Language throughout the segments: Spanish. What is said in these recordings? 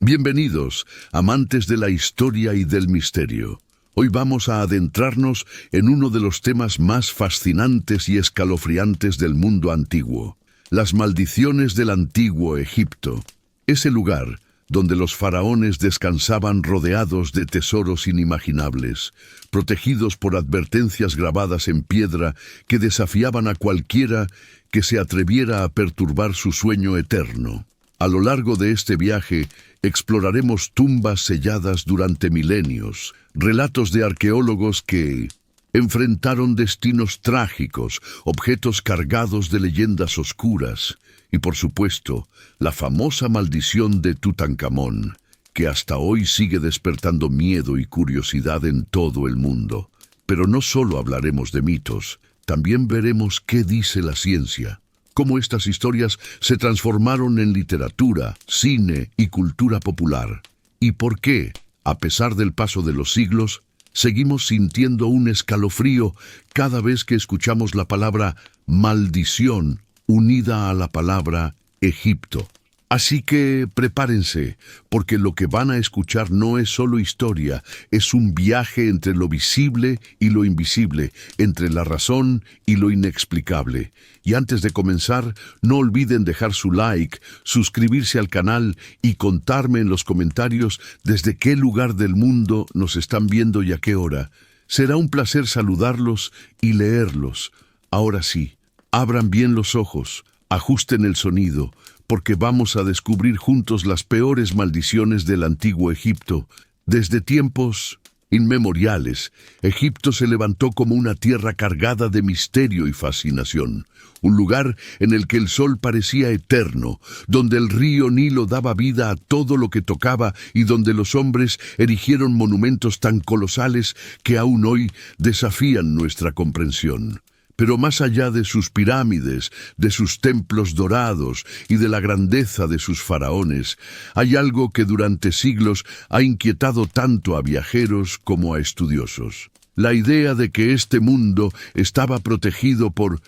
Bienvenidos, amantes de la historia y del misterio. Hoy vamos a adentrarnos en uno de los temas más fascinantes y escalofriantes del mundo antiguo: las maldiciones del antiguo Egipto. Ese lugar donde los faraones descansaban rodeados de tesoros inimaginables, protegidos por advertencias grabadas en piedra que desafiaban a cualquiera que se atreviera a perturbar su sueño eterno. A lo largo de este viaje, exploraremos tumbas selladas durante milenios, relatos de arqueólogos que enfrentaron destinos trágicos, objetos cargados de leyendas oscuras y, por supuesto, la famosa maldición de Tutankamón, que hasta hoy sigue despertando miedo y curiosidad en todo el mundo. Pero no solo hablaremos de mitos, también veremos qué dice la ciencia, cómo estas historias se transformaron en literatura, cine y cultura popular, y por qué, a pesar del paso de los siglos, seguimos sintiendo un escalofrío cada vez que escuchamos la palabra maldición unida a la palabra Egipto. Así que prepárense, porque lo que van a escuchar no es solo historia, es un viaje entre lo visible y lo invisible, entre la razón y lo inexplicable. Y antes de comenzar, no olviden dejar su like, suscribirse al canal y contarme en los comentarios desde qué lugar del mundo nos están viendo y a qué hora. Será un placer saludarlos y leerlos. Ahora sí, abran bien los ojos, ajusten el sonido, porque vamos a descubrir juntos las peores maldiciones del antiguo Egipto. Desde tiempos inmemoriales, Egipto se levantó como una tierra cargada de misterio y fascinación, un lugar en el que el sol parecía eterno, donde el río Nilo daba vida a todo lo que tocaba y donde los hombres erigieron monumentos tan colosales que aún hoy desafían nuestra comprensión. Pero más allá de sus pirámides, de sus templos dorados y de la grandeza de sus faraones, hay algo que durante siglos ha inquietado tanto a viajeros como a estudiosos: la idea de que este mundo estaba protegido por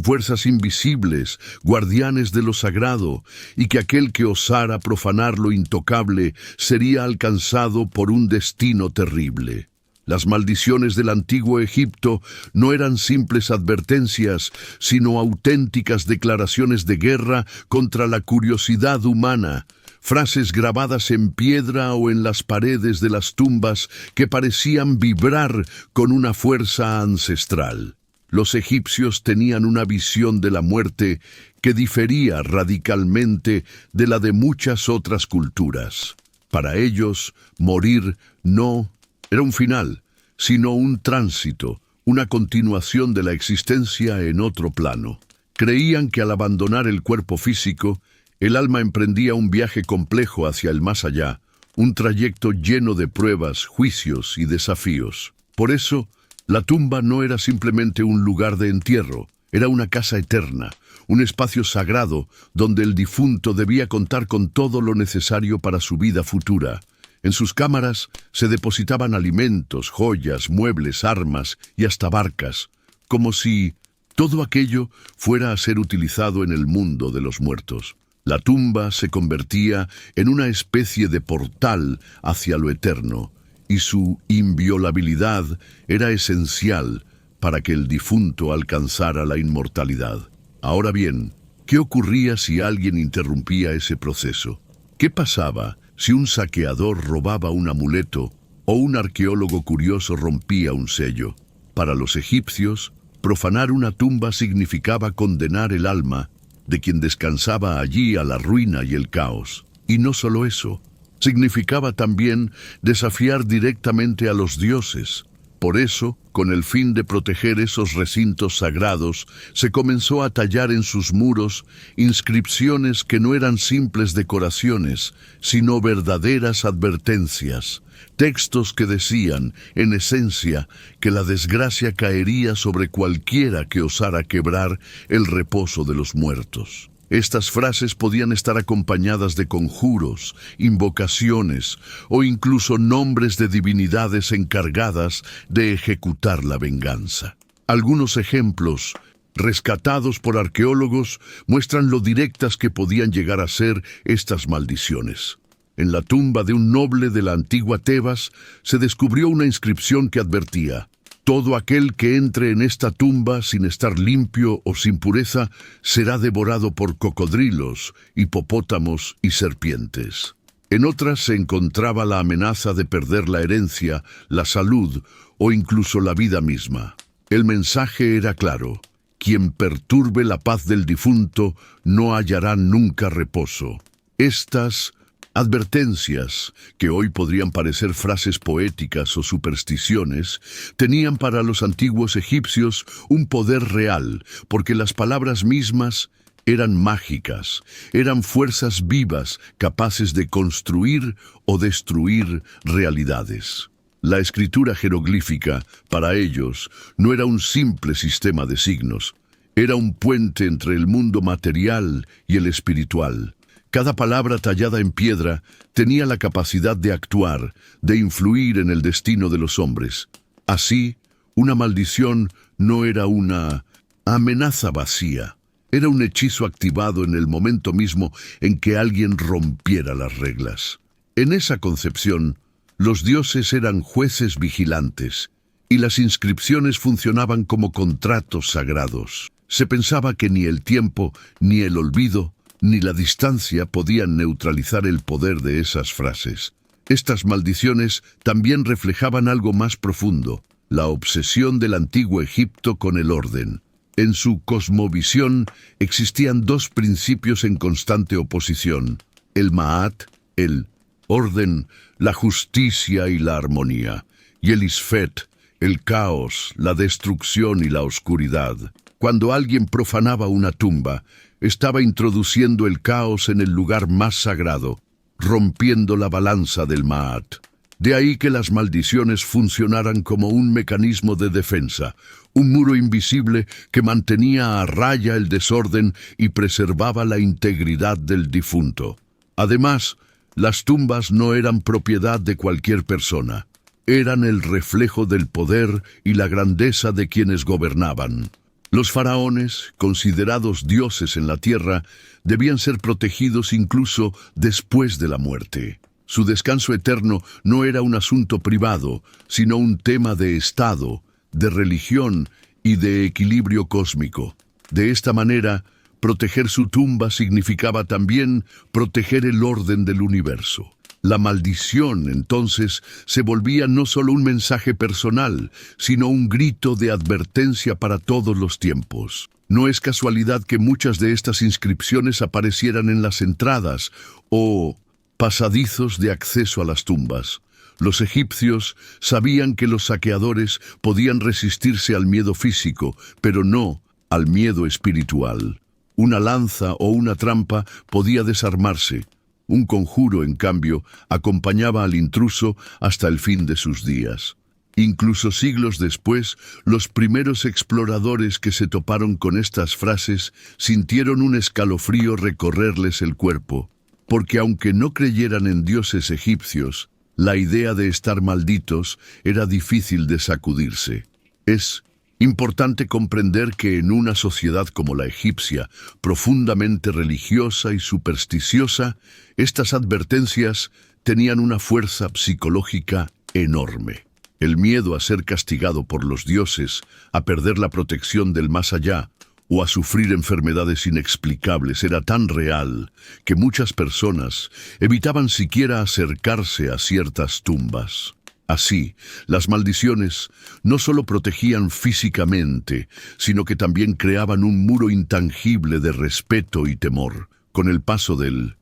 fuerzas invisibles, guardianes de lo sagrado, y que aquel que osara profanar lo intocable sería alcanzado por un destino terrible. Las maldiciones del antiguo Egipto no eran simples advertencias, sino auténticas declaraciones de guerra contra la curiosidad humana, frases grabadas en piedra o en las paredes de las tumbas que parecían vibrar con una fuerza ancestral. Los egipcios tenían una visión de la muerte que difería radicalmente de la de muchas otras culturas. Para ellos, morir no era un final, sino un tránsito, una continuación de la existencia en otro plano. Creían que al abandonar el cuerpo físico, el alma emprendía un viaje complejo hacia el más allá, un trayecto lleno de pruebas, juicios y desafíos. Por eso, la tumba no era simplemente un lugar de entierro, era una casa eterna, un espacio sagrado donde el difunto debía contar con todo lo necesario para su vida futura. En sus cámaras se depositaban alimentos, joyas, muebles, armas y hasta barcas, como si todo aquello fuera a ser utilizado en el mundo de los muertos. La tumba se convertía en una especie de portal hacia lo eterno, y su inviolabilidad era esencial para que el difunto alcanzara la inmortalidad. Ahora bien, ¿qué ocurría si alguien interrumpía ese proceso? ¿Qué pasaba si un saqueador robaba un amuleto o un arqueólogo curioso rompía un sello? Para los egipcios, profanar una tumba significaba condenar el alma de quien descansaba allí a la ruina y el caos. Y no solo eso, significaba también desafiar directamente a los dioses. Por eso, con el fin de proteger esos recintos sagrados, se comenzó a tallar en sus muros inscripciones que no eran simples decoraciones, sino verdaderas advertencias, textos que decían, en esencia, que la desgracia caería sobre cualquiera que osara quebrar el reposo de los muertos. Estas frases podían estar acompañadas de conjuros, invocaciones o incluso nombres de divinidades encargadas de ejecutar la venganza. Algunos ejemplos, rescatados por arqueólogos, muestran lo directas que podían llegar a ser estas maldiciones. En la tumba de un noble de la antigua Tebas se descubrió una inscripción que advertía: todo aquel que entre en esta tumba sin estar limpio o sin pureza será devorado por cocodrilos, hipopótamos y serpientes. En otras se encontraba la amenaza de perder la herencia, la salud o incluso la vida misma. El mensaje era claro: quien perturbe la paz del difunto no hallará nunca reposo. Estas advertencias, que hoy podrían parecer frases poéticas o supersticiones, tenían para los antiguos egipcios un poder real, porque las palabras mismas eran mágicas, eran fuerzas vivas capaces de construir o destruir realidades. La escritura jeroglífica, para ellos, no era un simple sistema de signos, era un puente entre el mundo material y el espiritual. Cada palabra tallada en piedra tenía la capacidad de actuar, de influir en el destino de los hombres. Así, una maldición no era una amenaza vacía, era un hechizo activado en el momento mismo en que alguien rompiera las reglas. En esa concepción, los dioses eran jueces vigilantes, y las inscripciones funcionaban como contratos sagrados. Se pensaba que ni el tiempo, ni el olvido, ni la distancia podían neutralizar el poder de esas frases. Estas maldiciones también reflejaban algo más profundo: la obsesión del antiguo Egipto con el orden. En su cosmovisión existían dos principios en constante oposición: el Ma'at, el orden, la justicia y la armonía, y el Isfet, el caos, la destrucción y la oscuridad. Cuando alguien profanaba una tumba, estaba introduciendo el caos en el lugar más sagrado, rompiendo la balanza del Ma'at. De ahí que las maldiciones funcionaran como un mecanismo de defensa, un muro invisible que mantenía a raya el desorden y preservaba la integridad del difunto. Además, las tumbas no eran propiedad de cualquier persona, eran el reflejo del poder y la grandeza de quienes gobernaban. Los faraones, considerados dioses en la tierra, debían ser protegidos incluso después de la muerte. Su descanso eterno no era un asunto privado, sino un tema de Estado, de religión y de equilibrio cósmico. De esta manera, proteger su tumba significaba también proteger el orden del universo. La maldición, entonces, se volvía no solo un mensaje personal, sino un grito de advertencia para todos los tiempos. No es casualidad que muchas de estas inscripciones aparecieran en las entradas o pasadizos de acceso a las tumbas. Los egipcios sabían que los saqueadores podían resistirse al miedo físico, pero no al miedo espiritual. Una lanza o una trampa podía desarmarse. Un conjuro, en cambio, acompañaba al intruso hasta el fin de sus días. Incluso siglos después, los primeros exploradores que se toparon con estas frases sintieron un escalofrío recorrerles el cuerpo, porque aunque no creyeran en dioses egipcios, la idea de estar malditos era difícil de sacudirse. Es importante comprender que en una sociedad como la egipcia, profundamente religiosa y supersticiosa, estas advertencias tenían una fuerza psicológica enorme. El miedo a ser castigado por los dioses, a perder la protección del más allá, o a sufrir enfermedades inexplicables era tan real que muchas personas evitaban siquiera acercarse a ciertas tumbas. Así, las maldiciones no solo protegían físicamente, sino que también creaban un muro intangible de respeto y temor. Con el paso del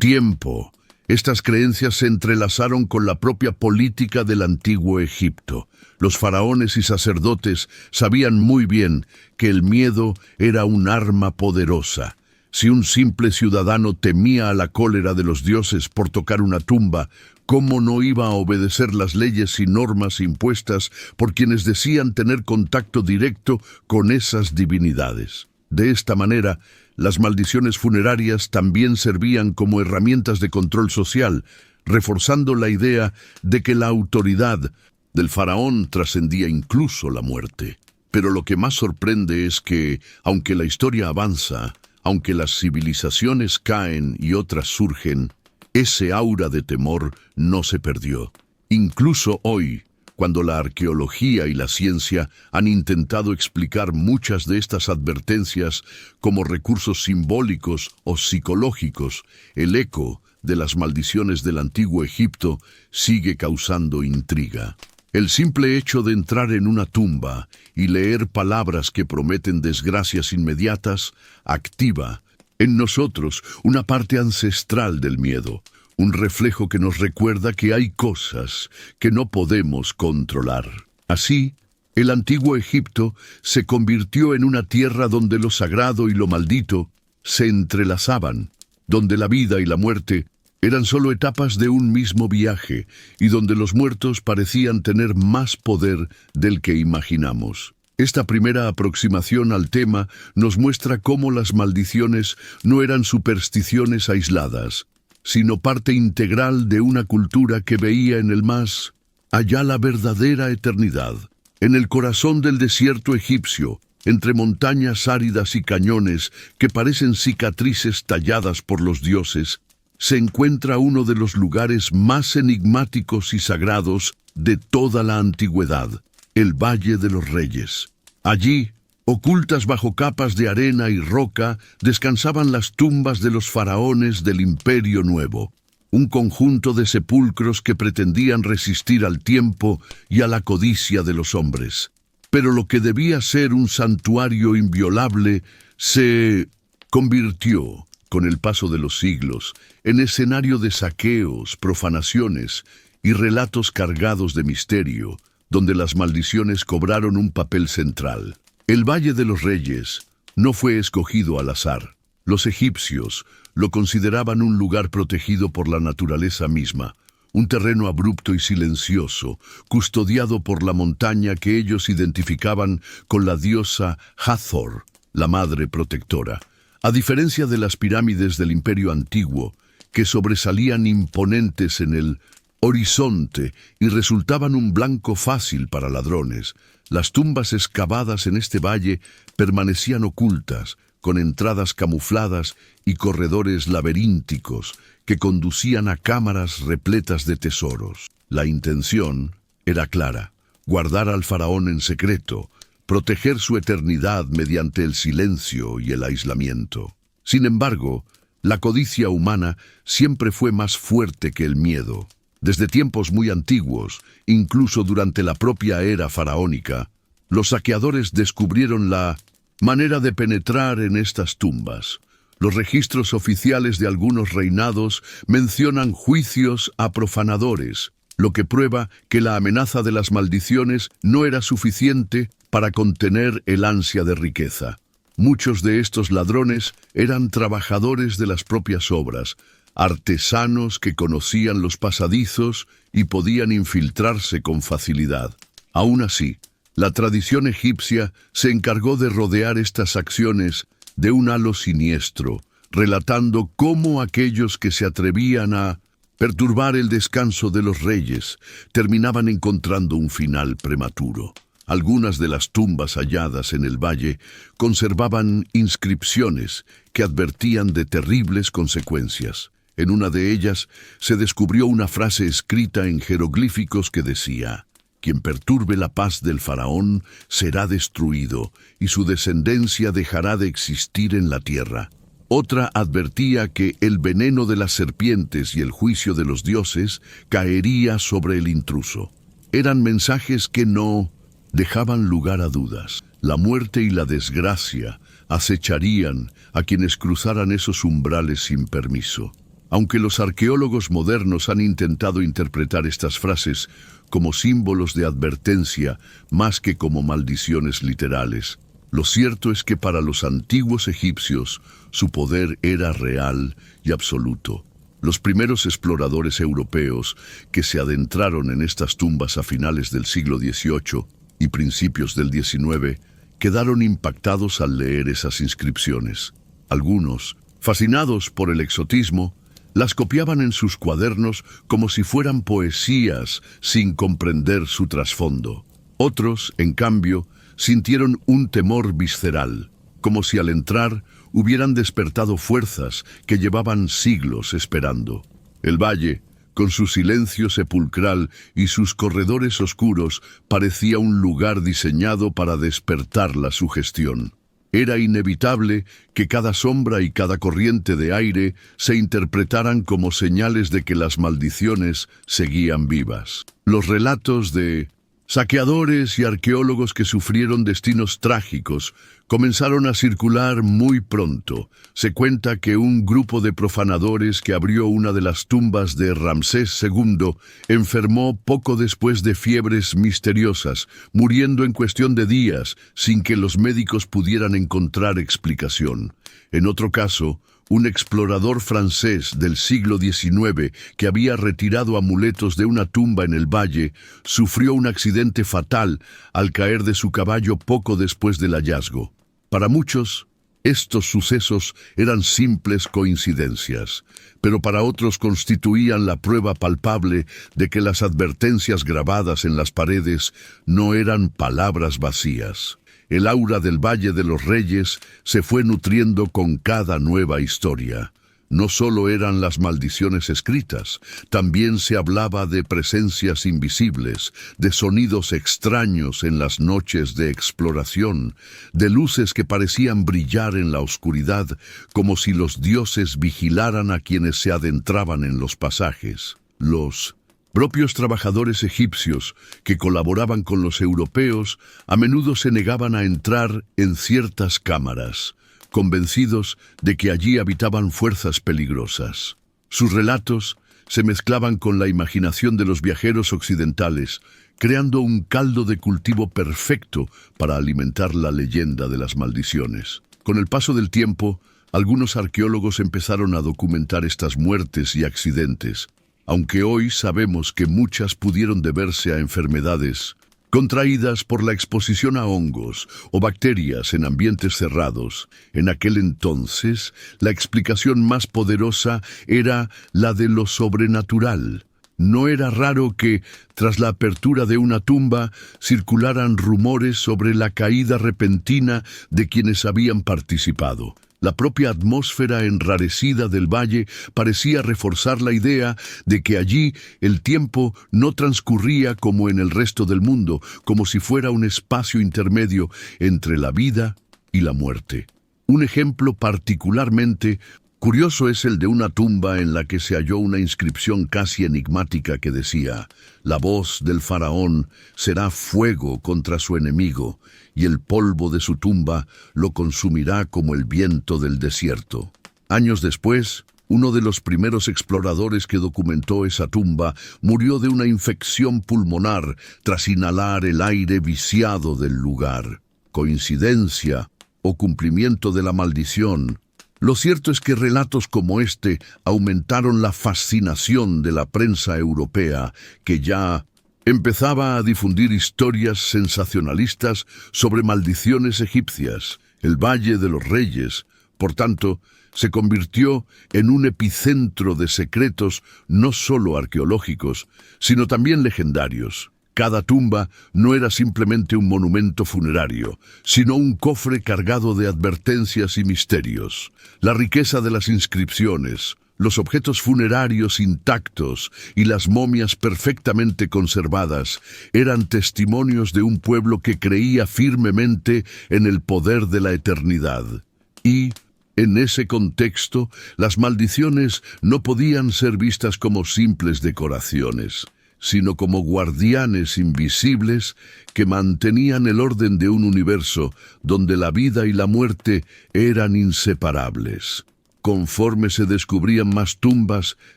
tiempo, estas creencias se entrelazaron con la propia política del antiguo Egipto. Los faraones y sacerdotes sabían muy bien que el miedo era un arma poderosa. Si un simple ciudadano temía a la cólera de los dioses por tocar una tumba, ¿cómo no iba a obedecer las leyes y normas impuestas por quienes decían tener contacto directo con esas divinidades? De esta manera, las maldiciones funerarias también servían como herramientas de control social, reforzando la idea de que la autoridad del faraón trascendía incluso la muerte. Pero lo que más sorprende es que, aunque la historia avanza, aunque las civilizaciones caen y otras surgen, Ese aura de temor no se perdió. Incluso hoy, cuando la arqueología y la ciencia han intentado explicar muchas de estas advertencias como recursos simbólicos o psicológicos, el eco de las maldiciones del antiguo Egipto sigue causando intriga. El simple hecho de entrar en una tumba y leer palabras que prometen desgracias inmediatas activa en nosotros una parte ancestral del miedo, un reflejo que nos recuerda que hay cosas que no podemos controlar. Así, el antiguo Egipto se convirtió en una tierra donde lo sagrado y lo maldito se entrelazaban, donde la vida y la muerte eran solo etapas de un mismo viaje y donde los muertos parecían tener más poder del que imaginamos. Esta primera aproximación al tema nos muestra cómo las maldiciones no eran supersticiones aisladas, sino parte integral de una cultura que veía en el más allá la verdadera eternidad. En el corazón del desierto egipcio, entre montañas áridas y cañones que parecen cicatrices talladas por los dioses, se encuentra uno de los lugares más enigmáticos y sagrados de toda la antigüedad, el Valle de los Reyes. Allí, ocultas bajo capas de arena y roca, descansaban las tumbas de los faraones del Imperio Nuevo, un conjunto de sepulcros que pretendían resistir al tiempo y a la codicia de los hombres. Pero lo que debía ser un santuario inviolable se convirtió, con el paso de los siglos, en escenario de saqueos, profanaciones y relatos cargados de misterio, donde las maldiciones cobraron un papel central. El Valle de los Reyes no fue escogido al azar. Los egipcios lo consideraban un lugar protegido por la naturaleza misma, un terreno abrupto y silencioso, custodiado por la montaña que ellos identificaban con la diosa Hathor, la madre protectora. A diferencia de las pirámides del Imperio Antiguo, que sobresalían imponentes en el horizonte y resultaban un blanco fácil para ladrones, las tumbas excavadas en este valle permanecían ocultas, con entradas camufladas y corredores laberínticos que conducían a cámaras repletas de tesoros. La intención era clara: guardar al faraón en secreto, proteger su eternidad mediante el silencio y el aislamiento. Sin embargo, la codicia humana siempre fue más fuerte que el miedo. Desde tiempos muy antiguos, incluso durante la propia era faraónica, los saqueadores descubrieron la manera de penetrar en estas tumbas. Los registros oficiales de algunos reinados mencionan juicios a profanadores, lo que prueba que la amenaza de las maldiciones no era suficiente para contener el ansia de riqueza. Muchos de estos ladrones eran trabajadores de las propias obras, artesanos que conocían los pasadizos y podían infiltrarse con facilidad. Aún así, la tradición egipcia se encargó de rodear estas acciones de un halo siniestro, relatando cómo aquellos que se atrevían a perturbar el descanso de los reyes terminaban encontrando un final prematuro. Algunas de las tumbas halladas en el valle conservaban inscripciones que advertían de terribles consecuencias. En una de ellas se descubrió una frase escrita en jeroglíficos que decía: «Quien perturbe la paz del faraón será destruido, y su descendencia dejará de existir en la tierra». Otra advertía que el veneno de las serpientes y el juicio de los dioses caería sobre el intruso. Eran mensajes que no dejaban lugar a dudas. La muerte y la desgracia acecharían a quienes cruzaran esos umbrales sin permiso. Aunque los arqueólogos modernos han intentado interpretar estas frases como símbolos de advertencia más que como maldiciones literales, lo cierto es que para los antiguos egipcios su poder era real y absoluto. Los primeros exploradores europeos que se adentraron en estas tumbas a finales del siglo XVIII y principios del XIX quedaron impactados al leer esas inscripciones. Algunos, fascinados por el exotismo, las copiaban en sus cuadernos como si fueran poesías sin comprender su trasfondo. Otros, en cambio, sintieron un temor visceral, como si al entrar hubieran despertado fuerzas que llevaban siglos esperando. El valle, con su silencio sepulcral y sus corredores oscuros, parecía un lugar diseñado para despertar la sugestión. Era inevitable que cada sombra y cada corriente de aire se interpretaran como señales de que las maldiciones seguían vivas. Los relatos de saqueadores y arqueólogos que sufrieron destinos trágicos comenzaron a circular muy pronto. Se cuenta que un grupo de profanadores que abrió una de las tumbas de Ramsés II enfermó poco después de fiebres misteriosas, muriendo en cuestión de días sin que los médicos pudieran encontrar explicación. En otro caso, un explorador francés del siglo XIX que había retirado amuletos de una tumba en el valle sufrió un accidente fatal al caer de su caballo poco después del hallazgo. Para muchos, estos sucesos eran simples coincidencias, pero para otros constituían la prueba palpable de que las advertencias grabadas en las paredes no eran palabras vacías. El aura del Valle de los Reyes se fue nutriendo con cada nueva historia. No solo eran las maldiciones escritas, también se hablaba de presencias invisibles, de sonidos extraños en las noches de exploración, de luces que parecían brillar en la oscuridad, como si los dioses vigilaran a quienes se adentraban en los pasajes. Los propios trabajadores egipcios que colaboraban con los europeos a menudo se negaban a entrar en ciertas cámaras, convencidos de que allí habitaban fuerzas peligrosas. Sus relatos se mezclaban con la imaginación de los viajeros occidentales, creando un caldo de cultivo perfecto para alimentar la leyenda de las maldiciones. Con el paso del tiempo, algunos arqueólogos empezaron a documentar estas muertes y accidentes, aunque hoy sabemos que muchas pudieron deberse a enfermedades contraídas por la exposición a hongos o bacterias en ambientes cerrados. En aquel entonces, la explicación más poderosa era la de lo sobrenatural. No era raro que, tras la apertura de una tumba, circularan rumores sobre la caída repentina de quienes habían participado. La propia atmósfera enrarecida del valle parecía reforzar la idea de que allí el tiempo no transcurría como en el resto del mundo, como si fuera un espacio intermedio entre la vida y la muerte. Un ejemplo particularmente curioso es el de una tumba en la que se halló una inscripción casi enigmática que decía: «La voz del faraón será fuego contra su enemigo, y el polvo de su tumba lo consumirá como el viento del desierto». Años después, uno de los primeros exploradores que documentó esa tumba murió de una infección pulmonar tras inhalar el aire viciado del lugar. ¿Coincidencia o cumplimiento de la maldición? Lo cierto es que relatos como este aumentaron la fascinación de la prensa europea, que ya empezaba a difundir historias sensacionalistas sobre maldiciones egipcias. El Valle de los Reyes, por tanto, se convirtió en un epicentro de secretos no solo arqueológicos, sino también legendarios. Cada tumba no era simplemente un monumento funerario, sino un cofre cargado de advertencias y misterios. La riqueza de las inscripciones, los objetos funerarios intactos y las momias perfectamente conservadas eran testimonios de un pueblo que creía firmemente en el poder de la eternidad. Y, en ese contexto, las maldiciones no podían ser vistas como simples decoraciones, sino como guardianes invisibles que mantenían el orden de un universo donde la vida y la muerte eran inseparables. Conforme se descubrían más tumbas,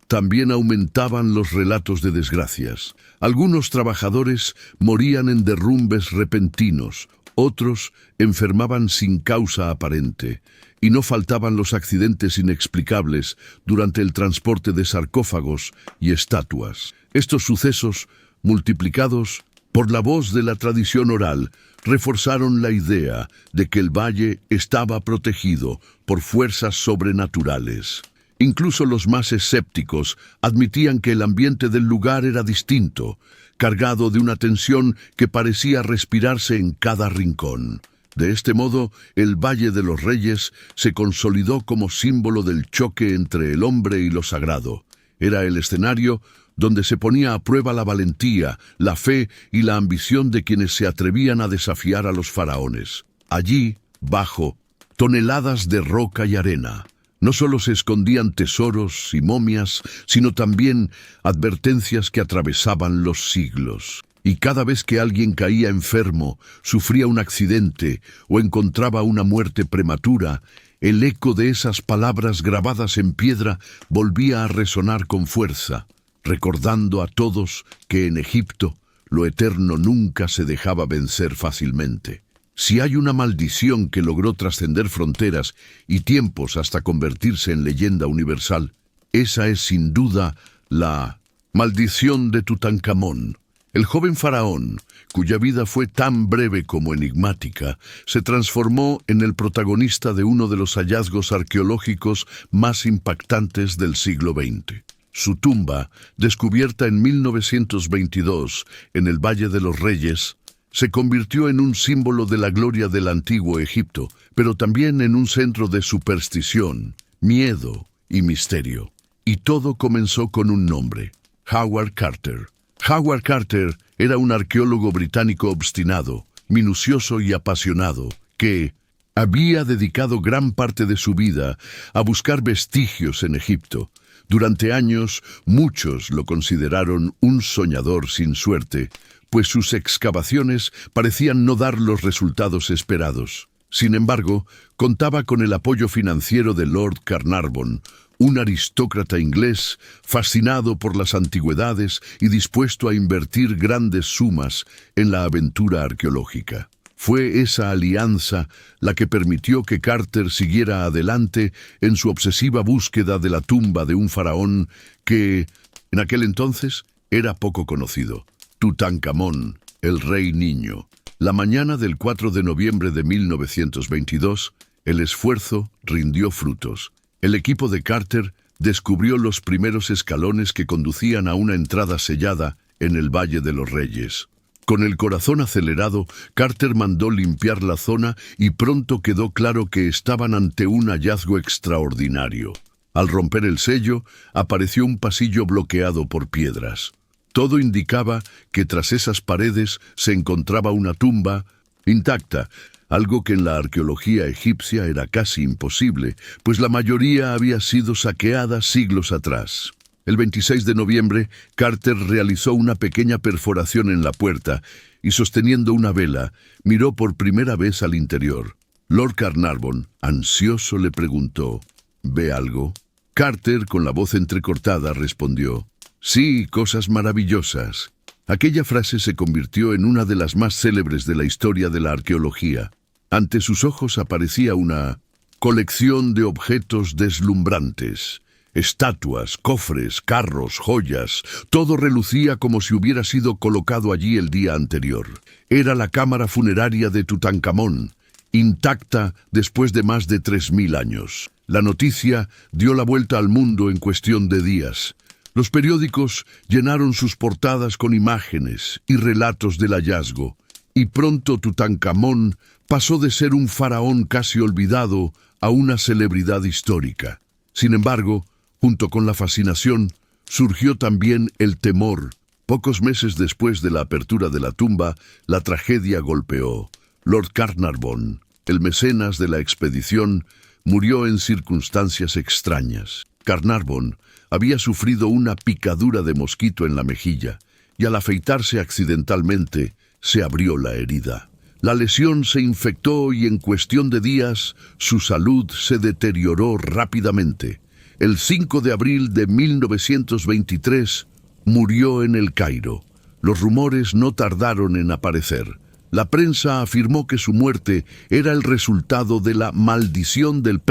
también aumentaban los relatos de desgracias. Algunos trabajadores morían en derrumbes repentinos, otros enfermaban sin causa aparente, y no faltaban los accidentes inexplicables durante el transporte de sarcófagos y estatuas. Estos sucesos, multiplicados por la voz de la tradición oral, reforzaron la idea de que el valle estaba protegido por fuerzas sobrenaturales. Incluso los más escépticos admitían que el ambiente del lugar era distinto, cargado de una tensión que parecía respirarse en cada rincón. De este modo, el Valle de los Reyes se consolidó como símbolo del choque entre el hombre y lo sagrado, Era el escenario donde se ponía a prueba la valentía, la fe y la ambición de quienes se atrevían a desafiar a los faraones. Allí, bajo toneladas de roca y arena, no solo se escondían tesoros y momias, sino también advertencias que atravesaban los siglos. Y cada vez que alguien caía enfermo, sufría un accidente o encontraba una muerte prematura, el eco de esas palabras grabadas en piedra volvía a resonar con fuerza, recordando a todos que en Egipto lo eterno nunca se dejaba vencer fácilmente. Si hay una maldición que logró trascender fronteras y tiempos hasta convertirse en leyenda universal, esa es sin duda la maldición de Tutankamón. El joven faraón, cuya vida fue tan breve como enigmática, se transformó en el protagonista de uno de los hallazgos arqueológicos más impactantes del siglo XX. Su tumba, descubierta en 1922 en el Valle de los Reyes, se convirtió en un símbolo de la gloria del antiguo Egipto, pero también en un centro de superstición, miedo y misterio. Y todo comenzó con un nombre: Howard Carter. Howard Carter era un arqueólogo británico obstinado, minucioso y apasionado, que había dedicado gran parte de su vida a buscar vestigios en Egipto. Durante años, muchos lo consideraron un soñador sin suerte, pues sus excavaciones parecían no dar los resultados esperados. Sin embargo, contaba con el apoyo financiero de Lord Carnarvon, un aristócrata inglés fascinado por las antigüedades y dispuesto a invertir grandes sumas en la aventura arqueológica. Fue esa alianza la que permitió que Carter siguiera adelante en su obsesiva búsqueda de la tumba de un faraón que, en aquel entonces, era poco conocido: Tutankamón, el Rey Niño. La mañana del 4 de noviembre de 1922, el esfuerzo rindió frutos. El equipo de Carter descubrió los primeros escalones que conducían a una entrada sellada en el Valle de los Reyes. Con el corazón acelerado, Carter mandó limpiar la zona y pronto quedó claro que estaban ante un hallazgo extraordinario. Al romper el sello, apareció un pasillo bloqueado por piedras. Todo indicaba que tras esas paredes se encontraba una tumba intacta, algo que en la arqueología egipcia era casi imposible, pues la mayoría había sido saqueada siglos atrás. El 26 de noviembre, Carter realizó una pequeña perforación en la puerta y, sosteniendo una vela, miró por primera vez al interior. Lord Carnarvon, ansioso, le preguntó: ¿ve algo? Carter, con la voz entrecortada, respondió: sí, cosas maravillosas. Aquella frase se convirtió en una de las más célebres de la historia de la arqueología. Ante sus ojos aparecía una colección de objetos deslumbrantes. Estatuas, cofres, carros, joyas, todo relucía como si hubiera sido colocado allí el día anterior. Era la cámara funeraria de Tutankamón, intacta después de más de 3000 años. La noticia dio la vuelta al mundo en cuestión de días. Los periódicos llenaron sus portadas con imágenes y relatos del hallazgo, y pronto Tutankamón pasó de ser un faraón casi olvidado a una celebridad histórica. Sin embargo, junto con la fascinación, surgió también el temor. Pocos meses después de la apertura de la tumba, la tragedia golpeó. Lord Carnarvon, el mecenas de la expedición, murió en circunstancias extrañas. Carnarvon había sufrido una picadura de mosquito en la mejilla y al afeitarse accidentalmente se abrió la herida. La lesión se infectó y en cuestión de días su salud se deterioró rápidamente. El 5 de abril de 1923 murió en El Cairo. Los rumores no tardaron en aparecer. La prensa afirmó que su muerte era el resultado de la maldición del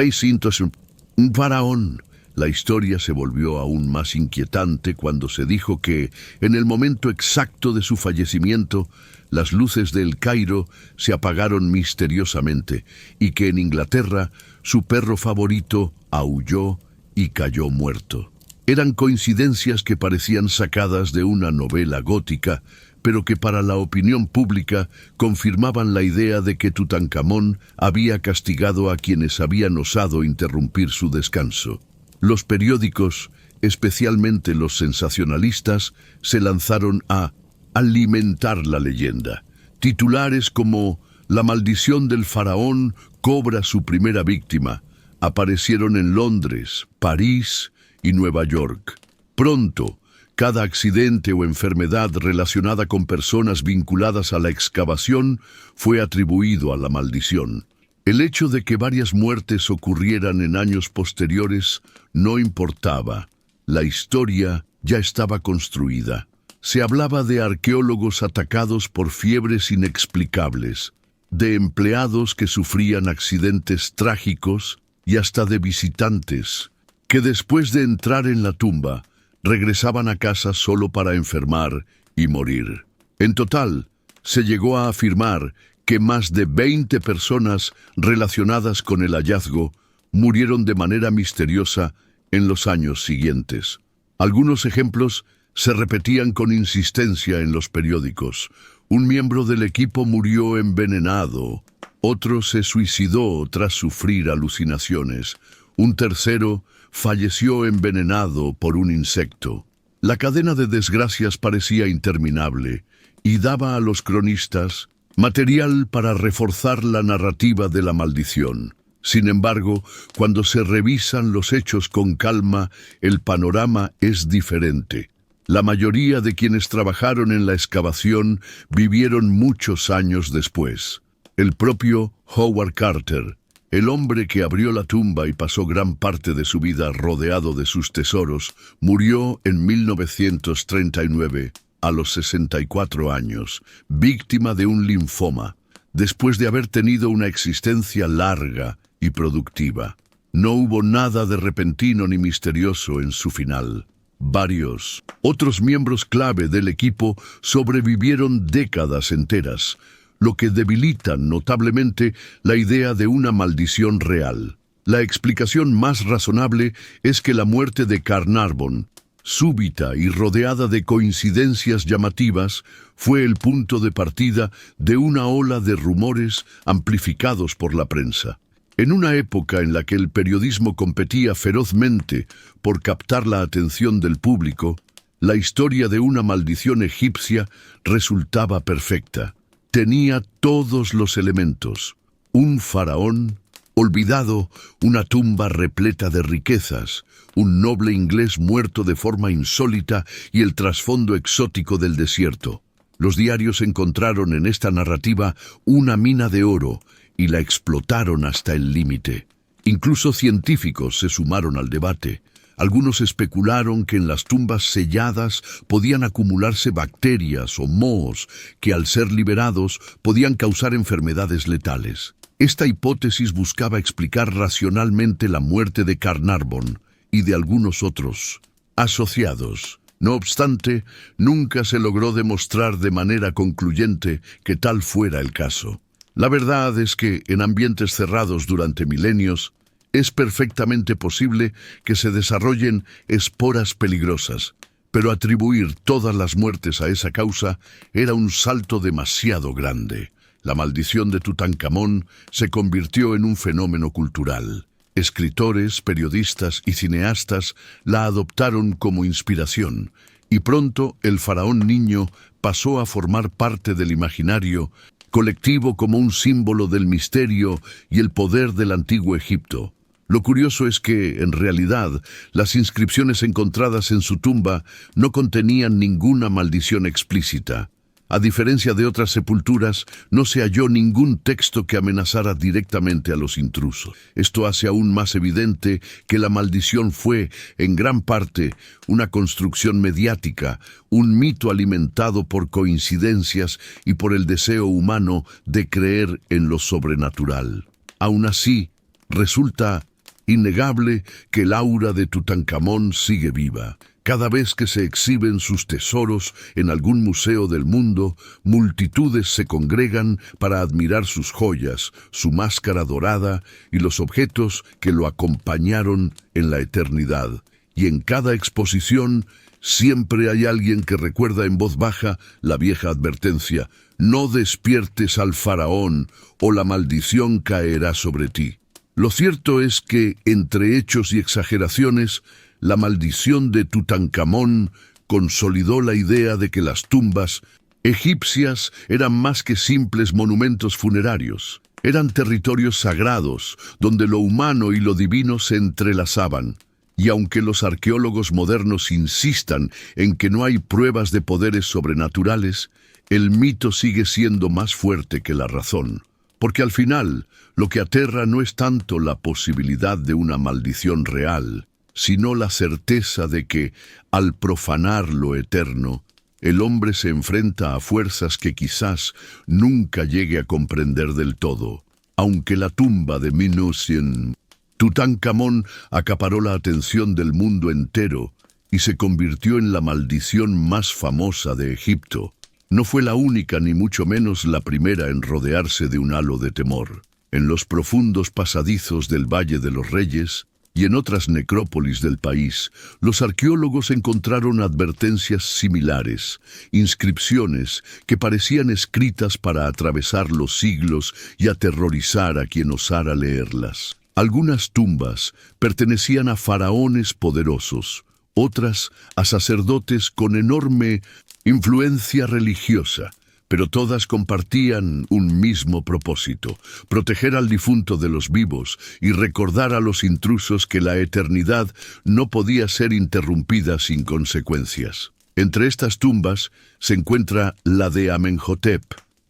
un faraón. La historia se volvió aún más inquietante cuando se dijo que, en el momento exacto de su fallecimiento, las luces de El Cairo se apagaron misteriosamente y que en Inglaterra su perro favorito aulló y cayó muerto. Eran coincidencias que parecían sacadas de una novela gótica, pero que para la opinión pública confirmaban la idea de que Tutankamón había castigado a quienes habían osado interrumpir su descanso. Los periódicos especialmente los sensacionalistas, se lanzaron a alimentar la leyenda. Titulares como "La maldición del faraón cobra su primera víctima" aparecieron en Londres, París y Nueva York. Pronto, cada accidente o enfermedad relacionada con personas vinculadas a la excavación fue atribuido a la maldición. El hecho de que varias muertes ocurrieran en años posteriores no importaba. La historia ya estaba construida. Se hablaba de arqueólogos atacados por fiebres inexplicables, de empleados que sufrían accidentes trágicos y hasta de visitantes que después de entrar en la tumba regresaban a casa solo para enfermar y morir. En total, se llegó a afirmar que más de 20 personas relacionadas con el hallazgo murieron de manera misteriosa en los años siguientes. Algunos ejemplos se repetían con insistencia en los periódicos. Un miembro del equipo murió envenenado, otro se suicidó tras sufrir alucinaciones, un tercero falleció envenenado por un insecto. La cadena de desgracias parecía interminable y daba a los cronistas material para reforzar la narrativa de la maldición. Sin embargo, cuando se revisan los hechos con calma, el panorama es diferente. La mayoría de quienes trabajaron en la excavación vivieron muchos años después. El propio Howard Carter, el hombre que abrió la tumba y pasó gran parte de su vida rodeado de sus tesoros, murió en 1939, a los 64 años, víctima de un linfoma, después de haber tenido una existencia larga y productiva. No hubo nada de repentino ni misterioso en su final. Varios otros miembros clave del equipo sobrevivieron décadas enteras, lo que debilita notablemente la idea de una maldición real. La explicación más razonable es que la muerte de Carnarvon, súbita y rodeada de coincidencias llamativas, fue el punto de partida de una ola de rumores amplificados por la prensa. En una época en la que el periodismo competía ferozmente por captar la atención del público, la historia de una maldición egipcia resultaba perfecta. Tenía todos los elementos: un faraón olvidado, una tumba repleta de riquezas, un noble inglés muerto de forma insólita y el trasfondo exótico del desierto. Los diarios encontraron en esta narrativa una mina de oro y la explotaron hasta el límite. Incluso científicos se sumaron al debate. Algunos especularon que en las tumbas selladas podían acumularse bacterias o mohos que, al ser liberados, podían causar enfermedades letales. Esta hipótesis buscaba explicar racionalmente la muerte de Carnarvon y de algunos otros asociados. No obstante, nunca se logró demostrar de manera concluyente que tal fuera el caso. La verdad es que, en ambientes cerrados durante milenios, es perfectamente posible que se desarrollen esporas peligrosas, pero atribuir todas las muertes a esa causa era un salto demasiado grande. La maldición de Tutankamón se convirtió en un fenómeno cultural. Escritores, periodistas y cineastas la adoptaron como inspiración, y pronto el faraón niño pasó a formar parte del imaginario colectivo como un símbolo del misterio y el poder del antiguo Egipto. Lo curioso es que, en realidad, las inscripciones encontradas en su tumba no contenían ninguna maldición explícita. A diferencia de otras sepulturas, no se halló ningún texto que amenazara directamente a los intrusos. Esto hace aún más evidente que la maldición fue, en gran parte, una construcción mediática, un mito alimentado por coincidencias y por el deseo humano de creer en lo sobrenatural. Aún así, resulta innegable que el aura de Tutankamón sigue viva. Cada vez que se exhiben sus tesoros en algún museo del mundo, multitudes se congregan para admirar sus joyas, su máscara dorada y los objetos que lo acompañaron en la eternidad. Y en cada exposición siempre hay alguien que recuerda en voz baja la vieja advertencia: no despiertes al faraón o la maldición caerá sobre ti. Lo cierto es que, entre hechos y exageraciones, la maldición de Tutankamón consolidó la idea de que las tumbas egipcias eran más que simples monumentos funerarios. Eran territorios sagrados, donde lo humano y lo divino se entrelazaban. Y aunque los arqueólogos modernos insistan en que no hay pruebas de poderes sobrenaturales, el mito sigue siendo más fuerte que la razón. Porque al final, lo que aterra no es tanto la posibilidad de una maldición real, sino la certeza de que, al profanar lo eterno, el hombre se enfrenta a fuerzas que quizás nunca llegue a comprender del todo. Aunque la tumba de Minusin Tutankamón acaparó la atención del mundo entero y se convirtió en la maldición más famosa de Egipto, no fue la única ni mucho menos la primera en rodearse de un halo de temor. En los profundos pasadizos del Valle de los Reyes y en otras necrópolis del país, los arqueólogos encontraron advertencias similares, inscripciones que parecían escritas para atravesar los siglos y aterrorizar a quien osara leerlas. Algunas tumbas pertenecían a faraones poderosos, otras a sacerdotes con enorme influencia religiosa, pero todas compartían un mismo propósito: proteger al difunto de los vivos y recordar a los intrusos que la eternidad no podía ser interrumpida sin consecuencias. Entre estas tumbas se encuentra la de Amenhotep,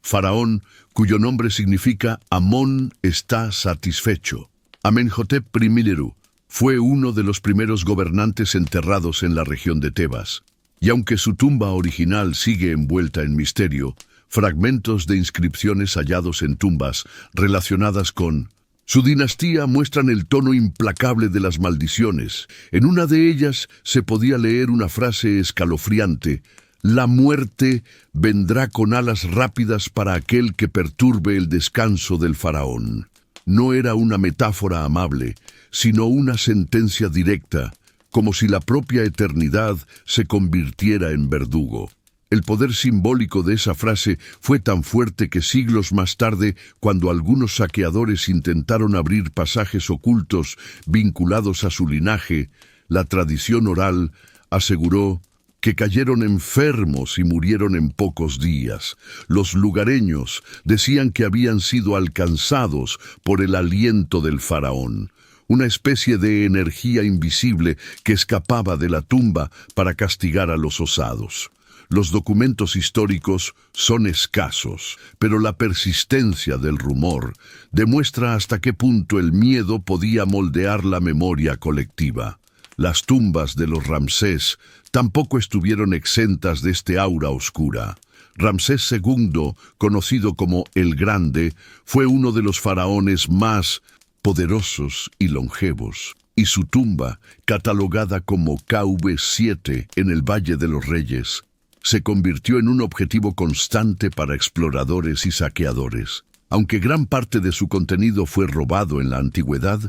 faraón cuyo nombre significa Amón está satisfecho. Amenhotep I fue uno de los primeros gobernantes enterrados en la región de Tebas, y aunque su tumba original sigue envuelta en misterio, fragmentos de inscripciones hallados en tumbas relacionadas con su dinastía muestran el tono implacable de las maldiciones. En una de ellas se podía leer una frase escalofriante: «La muerte vendrá con alas rápidas para aquel que perturbe el descanso del faraón». No era una metáfora amable, sino una sentencia directa, como si la propia eternidad se convirtiera en verdugo. El poder simbólico de esa frase fue tan fuerte que siglos más tarde, cuando algunos saqueadores intentaron abrir pasajes ocultos vinculados a su linaje, la tradición oral aseguró que cayeron enfermos y murieron en pocos días. Los lugareños decían que habían sido alcanzados por el aliento del faraón, una especie de energía invisible que escapaba de la tumba para castigar a los osados. Los documentos históricos son escasos, pero la persistencia del rumor demuestra hasta qué punto el miedo podía moldear la memoria colectiva. Las tumbas de los Ramsés tampoco estuvieron exentas de este aura oscura. Ramsés II, conocido como el Grande, fue uno de los faraones más poderosos y longevos, y su tumba, catalogada como KV7 en el Valle de los Reyes, se convirtió en un objetivo constante para exploradores y saqueadores. Aunque gran parte de su contenido fue robado en la antigüedad,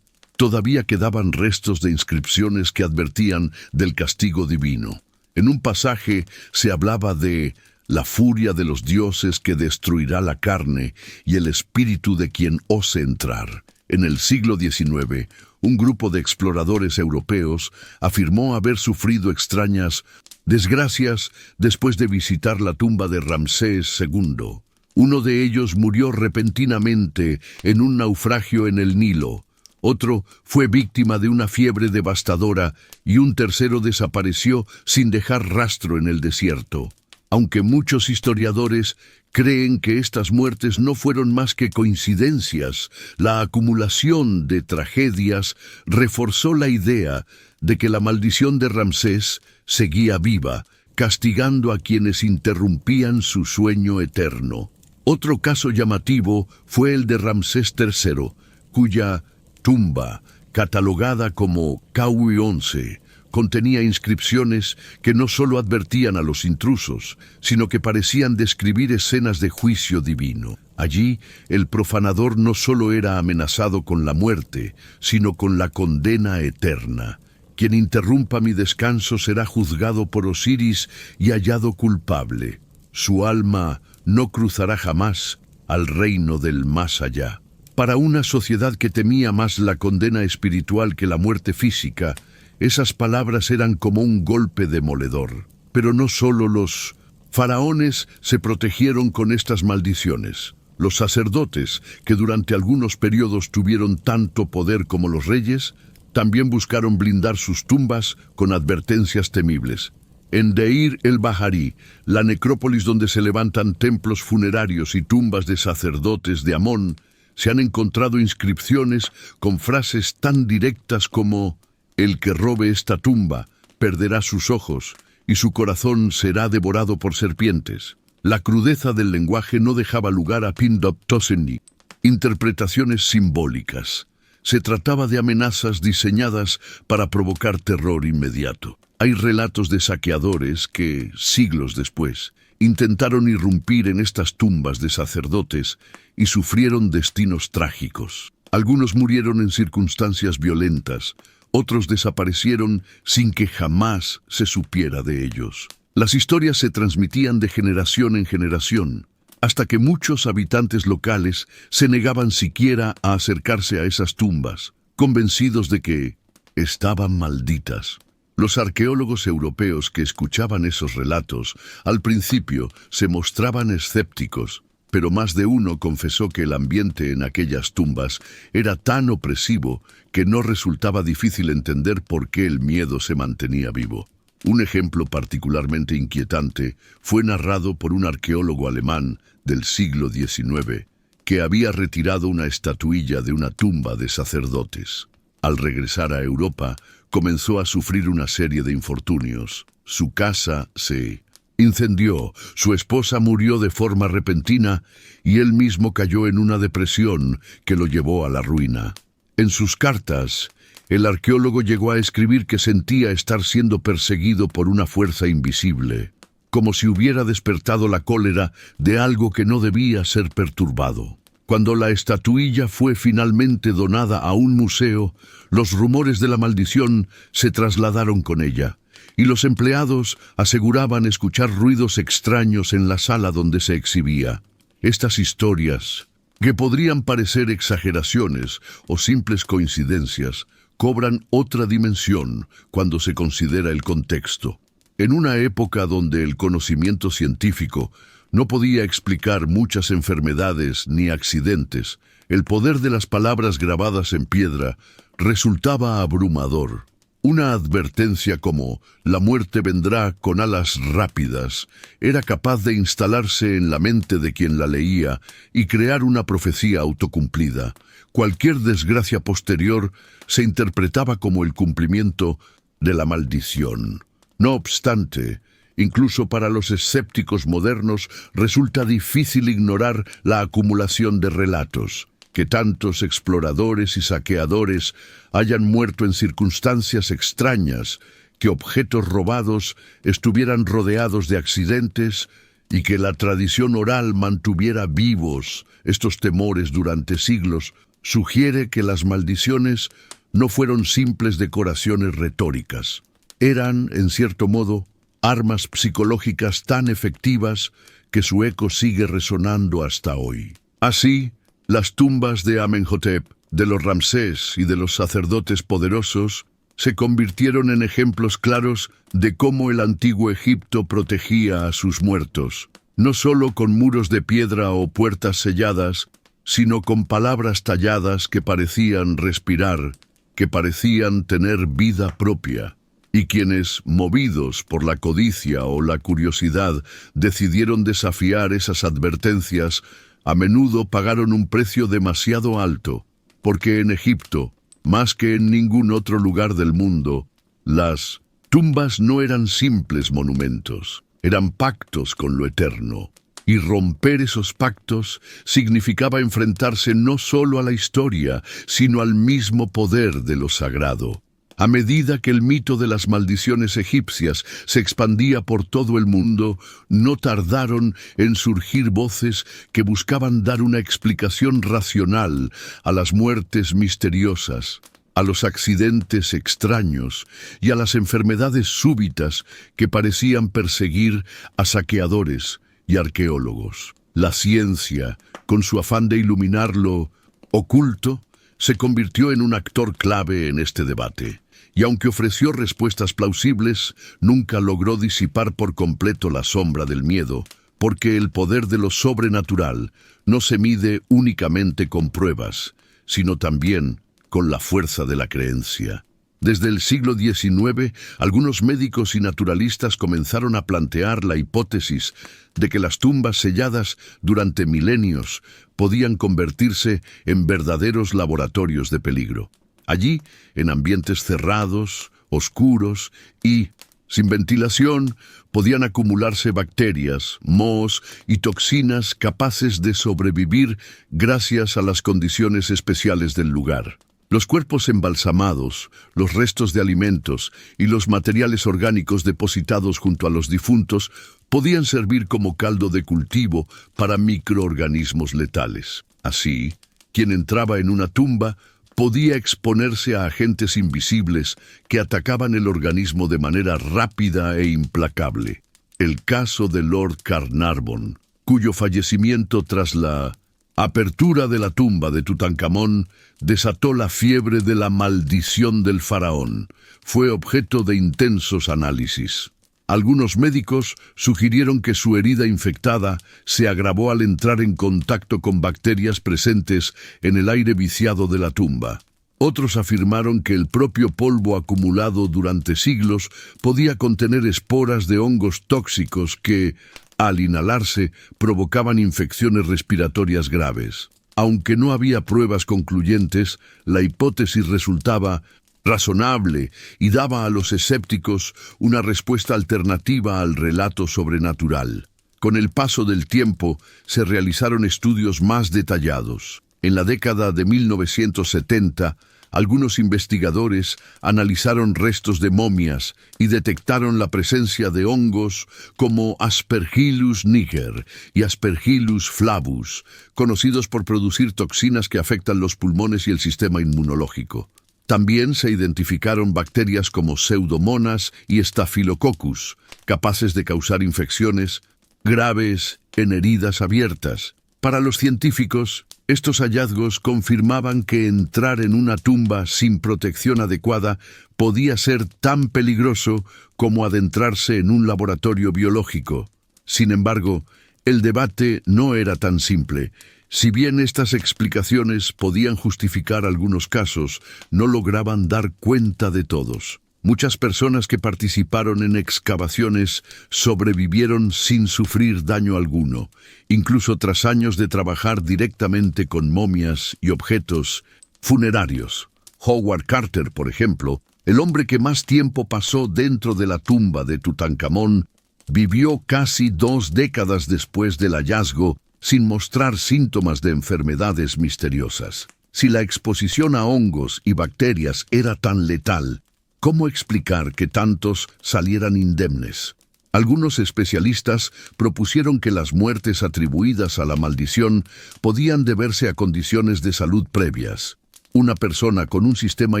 todavía quedaban restos de inscripciones que advertían del castigo divino. En un pasaje se hablaba de la furia de los dioses que destruirá la carne y el espíritu de quien ose entrar. En el siglo XIX, un grupo de exploradores europeos afirmó haber sufrido extrañas desgracias después de visitar la tumba de Ramsés II. Uno de ellos murió repentinamente en un naufragio en el Nilo. Otro fue víctima de una fiebre devastadora y un tercero desapareció sin dejar rastro en el desierto. Aunque muchos historiadores creen que estas muertes no fueron más que coincidencias, la acumulación de tragedias reforzó la idea de que la maldición de Ramsés seguía viva, castigando a quienes interrumpían su sueño eterno. Otro caso llamativo fue el de Ramsés III, cuya tumba, catalogada como KV11, contenía inscripciones que no solo advertían a los intrusos, sino que parecían describir escenas de juicio divino. Allí, el profanador no solo era amenazado con la muerte, sino con la condena eterna. Quien interrumpa mi descanso será juzgado por Osiris y hallado culpable. Su alma no cruzará jamás al reino del más allá. Para una sociedad que temía más la condena espiritual que la muerte física, Esas palabras eran como un golpe demoledor. Pero no solo los faraones se protegieron con estas maldiciones. Los sacerdotes, que durante algunos periodos tuvieron tanto poder como los reyes, también buscaron blindar sus tumbas con advertencias temibles. En Deir el-Bahari, la necrópolis donde se levantan templos funerarios y tumbas de sacerdotes de Amón, se han encontrado inscripciones con frases tan directas como «El que robe esta tumba perderá sus ojos y su corazón será devorado por serpientes». La crudeza del lenguaje no dejaba lugar a Pindoptoseni, interpretaciones simbólicas. Se trataba de amenazas diseñadas para provocar terror inmediato. Hay relatos de saqueadores que, siglos después, intentaron irrumpir en estas tumbas de sacerdotes y sufrieron destinos trágicos. Algunos murieron en circunstancias violentas, otros desaparecieron sin que jamás se supiera de ellos. Las historias se transmitían de generación en generación, hasta que muchos habitantes locales se negaban siquiera a acercarse a esas tumbas, convencidos de que estaban malditas. Los arqueólogos europeos que escuchaban esos relatos al principio se mostraban escépticos, pero más de uno confesó que el ambiente en aquellas tumbas era tan opresivo que no resultaba difícil entender por qué el miedo se mantenía vivo. Un ejemplo particularmente inquietante fue narrado por un arqueólogo alemán del siglo XIX, que había retirado una estatuilla de una tumba de sacerdotes. Al regresar a Europa, comenzó a sufrir una serie de infortunios. Su casa se incendió, su esposa murió de forma repentina y él mismo cayó en una depresión que lo llevó a la ruina. En sus cartas, el arqueólogo llegó a escribir que sentía estar siendo perseguido por una fuerza invisible, como si hubiera despertado la cólera de algo que no debía ser perturbado. Cuando la estatuilla fue finalmente donada a un museo, los rumores de la maldición se trasladaron con ella, y los empleados aseguraban escuchar ruidos extraños en la sala donde se exhibía. Estas historias, que podrían parecer exageraciones o simples coincidencias, cobran otra dimensión cuando se considera el contexto. En una época donde el conocimiento científico no podía explicar muchas enfermedades ni accidentes, el poder de las palabras grabadas en piedra resultaba abrumador. Una advertencia como «la muerte vendrá con alas rápidas» era capaz de instalarse en la mente de quien la leía y crear una profecía autocumplida. Cualquier desgracia posterior se interpretaba como el cumplimiento de la maldición. No obstante, incluso para los escépticos modernos resulta difícil ignorar la acumulación de relatos. Que tantos exploradores y saqueadores hayan muerto en circunstancias extrañas, que objetos robados estuvieran rodeados de accidentes y que la tradición oral mantuviera vivos estos temores durante siglos, sugiere que las maldiciones no fueron simples decoraciones retóricas. Eran, en cierto modo, armas psicológicas tan efectivas que su eco sigue resonando hasta hoy. Así, las tumbas de Amenhotep, de los Ramsés y de los sacerdotes poderosos se convirtieron en ejemplos claros de cómo el antiguo Egipto protegía a sus muertos, no solo con muros de piedra o puertas selladas, sino con palabras talladas que parecían respirar, que parecían tener vida propia. Y quienes, movidos por la codicia o la curiosidad, decidieron desafiar esas advertencias, a menudo pagaron un precio demasiado alto, porque en Egipto, más que en ningún otro lugar del mundo, las tumbas no eran simples monumentos, eran pactos con lo eterno. Y romper esos pactos significaba enfrentarse no solo a la historia, sino al mismo poder de lo sagrado. A medida que el mito de las maldiciones egipcias se expandía por todo el mundo, no tardaron en surgir voces que buscaban dar una explicación racional a las muertes misteriosas, a los accidentes extraños y a las enfermedades súbitas que parecían perseguir a saqueadores y arqueólogos. La ciencia, con su afán de iluminar lo oculto, se convirtió en un actor clave en este debate. y aunque ofreció respuestas plausibles, nunca logró disipar por completo la sombra del miedo, porque el poder de lo sobrenatural no se mide únicamente con pruebas, sino también con la fuerza de la creencia. Desde el siglo XIX, algunos médicos y naturalistas comenzaron a plantear la hipótesis de que las tumbas selladas durante milenios podían convertirse en verdaderos laboratorios de peligro. Allí, en ambientes cerrados, oscuros y sin ventilación, podían acumularse bacterias, mohos y toxinas capaces de sobrevivir gracias a las condiciones especiales del lugar. Los cuerpos embalsamados, los restos de alimentos y los materiales orgánicos depositados junto a los difuntos podían servir como caldo de cultivo para microorganismos letales. Así, quien entraba en una tumba podía exponerse a agentes invisibles que atacaban el organismo de manera rápida e implacable. El caso de Lord Carnarvon, cuyo fallecimiento tras la apertura de la tumba de Tutankamón desató la fiebre de la maldición del faraón, fue objeto de intensos análisis. Algunos médicos sugirieron que su herida infectada se agravó al entrar en contacto con bacterias presentes en el aire viciado de la tumba. Otros afirmaron que el propio polvo acumulado durante siglos podía contener esporas de hongos tóxicos que, al inhalarse, provocaban infecciones respiratorias graves. Aunque no había pruebas concluyentes, la hipótesis resultaba razonable y daba a los escépticos una respuesta alternativa al relato sobrenatural. Con el paso del tiempo, se realizaron estudios más detallados. En la década de 1970, algunos investigadores analizaron restos de momias y detectaron la presencia de hongos como Aspergillus niger y Aspergillus flavus, conocidos por producir toxinas que afectan los pulmones y el sistema inmunológico. También se identificaron bacterias como Pseudomonas y Staphylococcus, capaces de causar infecciones graves en heridas abiertas. Para los científicos, estos hallazgos confirmaban que entrar en una tumba sin protección adecuada podía ser tan peligroso como adentrarse en un laboratorio biológico. Sin embargo, el debate no era tan simple. Si bien estas explicaciones podían justificar algunos casos, no lograban dar cuenta de todos. Muchas personas que participaron en excavaciones sobrevivieron sin sufrir daño alguno, incluso tras años de trabajar directamente con momias y objetos funerarios. Howard Carter, por ejemplo, el hombre que más tiempo pasó dentro de la tumba de Tutankamón, vivió casi 2 décadas después del hallazgo sin mostrar síntomas de enfermedades misteriosas. Si la exposición a hongos y bacterias era tan letal, ¿cómo explicar que tantos salieran indemnes? Algunos especialistas propusieron que las muertes atribuidas a la maldición podían deberse a condiciones de salud previas. Una persona con un sistema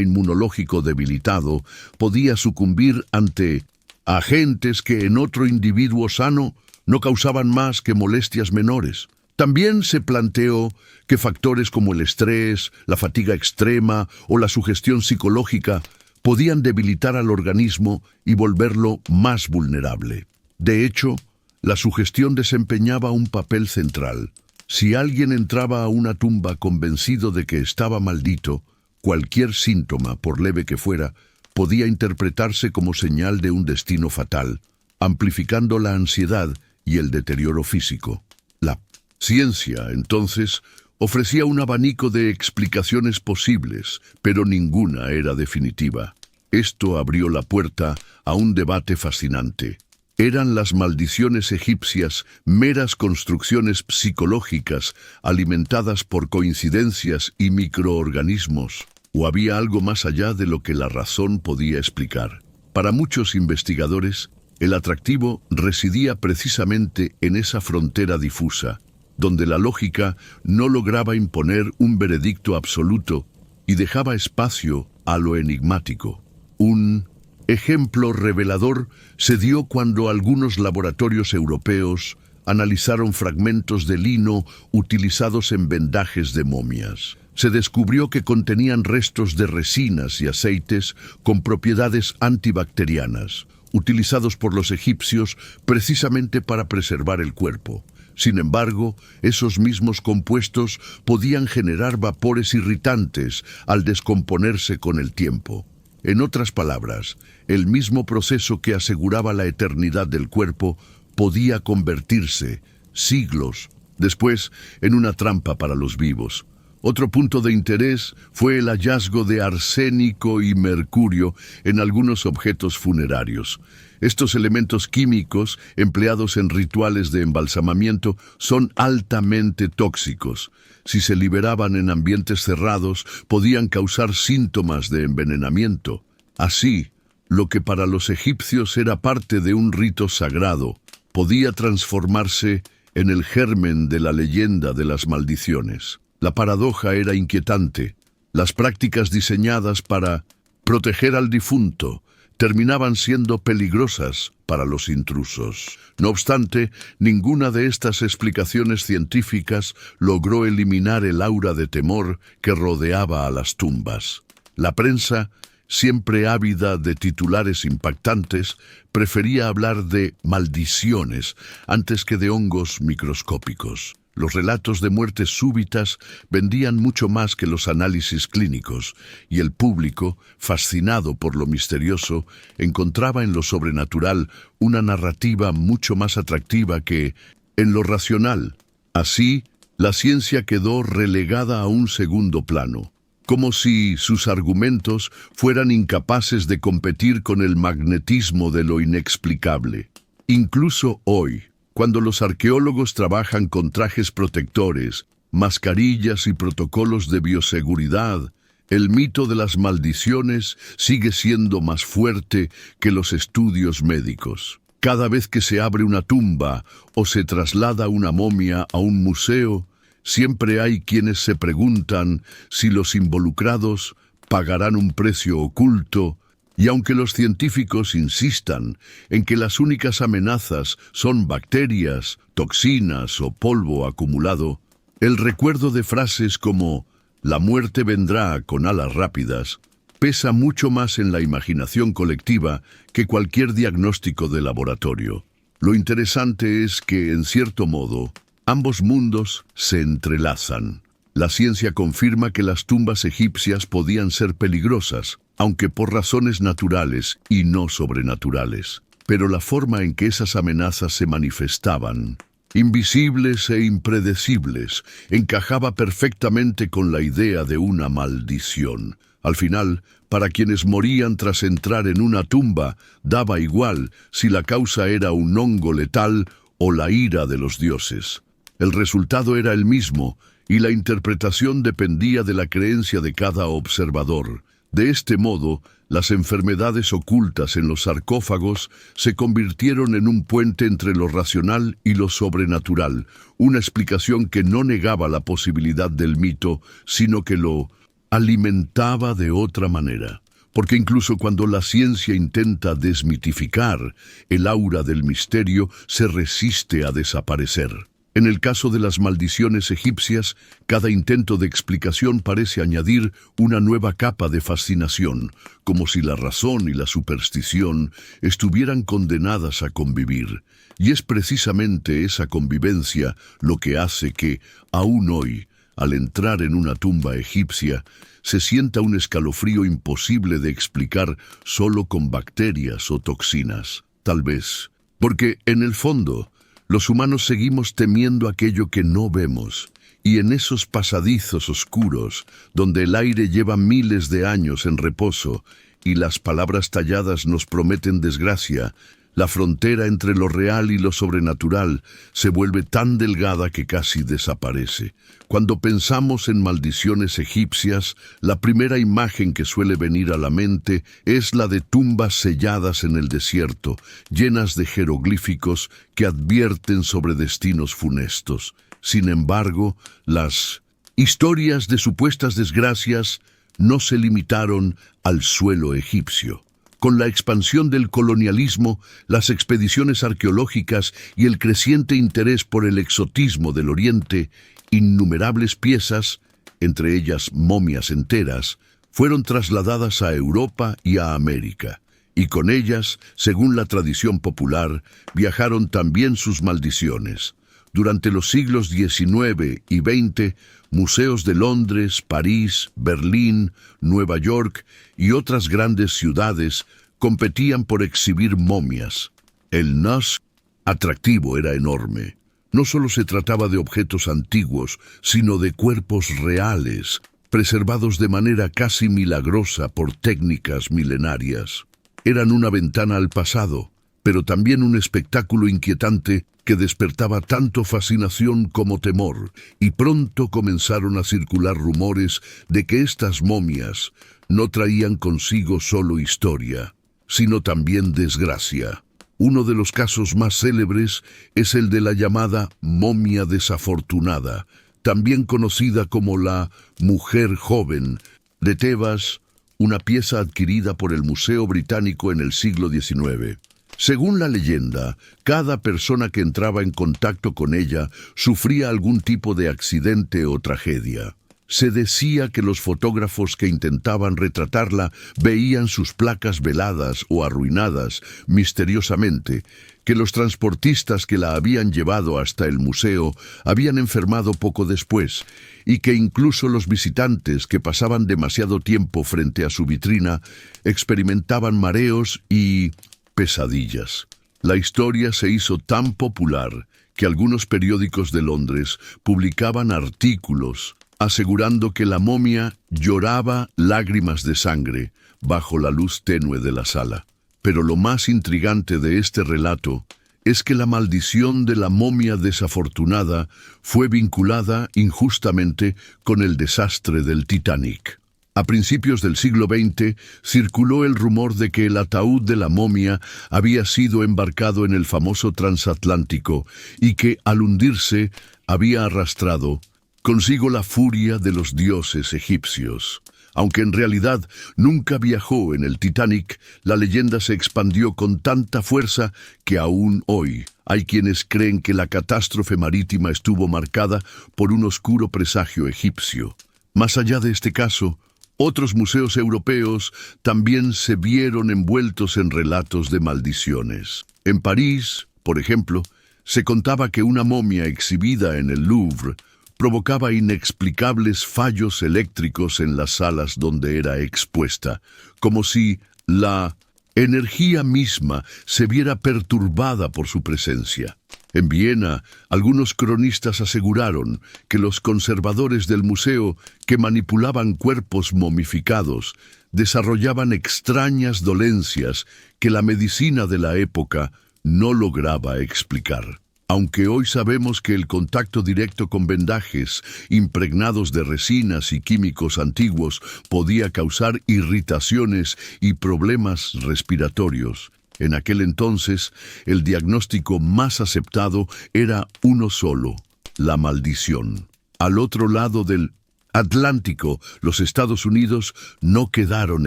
inmunológico debilitado podía sucumbir ante agentes que en otro individuo sano no causaban más que molestias menores. También se planteó que factores como el estrés, la fatiga extrema o la sugestión psicológica podían debilitar al organismo y volverlo más vulnerable. De hecho, la sugestión desempeñaba un papel central. Si alguien entraba a una tumba convencido de que estaba maldito, cualquier síntoma, por leve que fuera, podía interpretarse como señal de un destino fatal, amplificando la ansiedad y el deterioro físico. La ciencia, entonces, ofrecía un abanico de explicaciones posibles, pero ninguna era definitiva. Esto abrió la puerta a un debate fascinante. ¿Eran las maldiciones egipcias meras construcciones psicológicas alimentadas por coincidencias y microorganismos? ¿O había algo más allá de lo que la razón podía explicar? Para muchos investigadores, el atractivo residía precisamente en esa frontera difusa, donde la lógica no lograba imponer un veredicto absoluto y dejaba espacio a lo enigmático. Un ejemplo revelador se dio cuando algunos laboratorios europeos analizaron fragmentos de lino utilizados en vendajes de momias. se descubrió que contenían restos de resinas y aceites con propiedades antibacterianas, utilizados por los egipcios precisamente para preservar el cuerpo. Sin embargo, esos mismos compuestos podían generar vapores irritantes al descomponerse con el tiempo. En otras palabras, el mismo proceso que aseguraba la eternidad del cuerpo podía convertirse, siglos después, en una trampa para los vivos. Otro punto de interés fue el hallazgo de arsénico y mercurio en algunos objetos funerarios. Estos elementos químicos, empleados en rituales de embalsamamiento, son altamente tóxicos. Si se liberaban en ambientes cerrados, podían causar síntomas de envenenamiento. Así, lo que para los egipcios era parte de un rito sagrado, podía transformarse en el germen de la leyenda de las maldiciones. La paradoja era inquietante. Las prácticas diseñadas para proteger al difunto terminaban siendo peligrosas para los intrusos. No obstante, ninguna de estas explicaciones científicas logró eliminar el aura de temor que rodeaba a las tumbas. La prensa, siempre ávida de titulares impactantes, prefería hablar de maldiciones antes que de hongos microscópicos. Los relatos de muertes súbitas vendían mucho más que los análisis clínicos, y el público, fascinado por lo misterioso, encontraba en lo sobrenatural una narrativa mucho más atractiva que en lo racional. Así, la ciencia quedó relegada a un segundo plano, como si sus argumentos fueran incapaces de competir con el magnetismo de lo inexplicable. Incluso hoy, cuando los arqueólogos trabajan con trajes protectores, mascarillas y protocolos de bioseguridad, el mito de las maldiciones sigue siendo más fuerte que los estudios médicos. Cada vez que se abre una tumba o se traslada una momia a un museo, siempre hay quienes se preguntan si los involucrados pagarán un precio oculto. Y aunque los científicos insistan en que las únicas amenazas son bacterias, toxinas o polvo acumulado, el recuerdo de frases como «la muerte vendrá con alas rápidas» pesa mucho más en la imaginación colectiva que cualquier diagnóstico de laboratorio. Lo interesante es que, en cierto modo, ambos mundos se entrelazan. La ciencia confirma que las tumbas egipcias podían ser peligrosas, aunque por razones naturales y no sobrenaturales. Pero la forma en que esas amenazas se manifestaban, invisibles e impredecibles, encajaba perfectamente con la idea de una maldición. Al final, para quienes morían tras entrar en una tumba, daba igual si la causa era un hongo letal o la ira de los dioses. El resultado era el mismo, y la interpretación dependía de la creencia de cada observador. De este modo, las enfermedades ocultas en los sarcófagos se convirtieron en un puente entre lo racional y lo sobrenatural, una explicación que no negaba la posibilidad del mito, sino que lo alimentaba de otra manera. Porque incluso cuando la ciencia intenta desmitificar, el aura del misterio se resiste a desaparecer. En el caso de las maldiciones egipcias, cada intento de explicación parece añadir una nueva capa de fascinación, como si la razón y la superstición estuvieran condenadas a convivir. Y es precisamente esa convivencia lo que hace que, aún hoy, al entrar en una tumba egipcia, se sienta un escalofrío imposible de explicar solo con bacterias o toxinas. Tal vez, porque en el fondo, los humanos seguimos temiendo aquello que no vemos, y en esos pasadizos oscuros, donde el aire lleva miles de años en reposo y las palabras talladas nos prometen desgracia, la frontera entre lo real y lo sobrenatural se vuelve tan delgada que casi desaparece. Cuando pensamos en maldiciones egipcias, la primera imagen que suele venir a la mente es la de tumbas selladas en el desierto, llenas de jeroglíficos que advierten sobre destinos funestos. Sin embargo, las historias de supuestas desgracias no se limitaron al suelo egipcio. Con la expansión del colonialismo, las expediciones arqueológicas y el creciente interés por el exotismo del Oriente, innumerables piezas, entre ellas momias enteras, fueron trasladadas a Europa y a América, y con ellas, según la tradición popular, viajaron también sus maldiciones. Durante los siglos XIX y XX, museos de Londres, París, Berlín, Nueva York y otras grandes ciudades competían por exhibir momias. El NAS atractivo era enorme. No solo se trataba de objetos antiguos, sino de cuerpos reales, preservados de manera casi milagrosa por técnicas milenarias. Eran una ventana al pasado, pero también un espectáculo inquietante que despertaba tanto fascinación como temor, y pronto comenzaron a circular rumores de que estas momias no traían consigo solo historia, sino también desgracia. Uno de los casos más célebres es el de la llamada momia desafortunada, también conocida como la mujer joven, de Tebas, una pieza adquirida por el Museo Británico en el siglo XIX. Según la leyenda, cada persona que entraba en contacto con ella sufría algún tipo de accidente o tragedia. Se decía que los fotógrafos que intentaban retratarla veían sus placas veladas o arruinadas misteriosamente, que los transportistas que la habían llevado hasta el museo habían enfermado poco después, y que incluso los visitantes que pasaban demasiado tiempo frente a su vitrina experimentaban mareos y pesadillas. La historia se hizo tan popular que algunos periódicos de Londres publicaban artículos asegurando que la momia lloraba lágrimas de sangre bajo la luz tenue de la sala. Pero lo más intrigante de este relato es que la maldición de la momia desafortunada fue vinculada injustamente con el desastre del Titanic. A principios del siglo XX circuló el rumor de que el ataúd de la momia había sido embarcado en el famoso transatlántico y que, al hundirse, había arrastrado consigo la furia de los dioses egipcios. Aunque en realidad nunca viajó en el Titanic, la leyenda se expandió con tanta fuerza que aún hoy hay quienes creen que la catástrofe marítima estuvo marcada por un oscuro presagio egipcio. Más allá de este caso, otros museos europeos también se vieron envueltos en relatos de maldiciones. En París, por ejemplo, se contaba que una momia exhibida en el Louvre provocaba inexplicables fallos eléctricos en las salas donde era expuesta, como si la energía misma se viera perturbada por su presencia. En Viena, algunos cronistas aseguraron que los conservadores del museo, que manipulaban cuerpos momificados, desarrollaban extrañas dolencias que la medicina de la época no lograba explicar. Aunque hoy sabemos que el contacto directo con vendajes impregnados de resinas y químicos antiguos podía causar irritaciones y problemas respiratorios, en aquel entonces el diagnóstico más aceptado era uno solo: la maldición. Al otro lado del Atlántico, los Estados Unidos no quedaron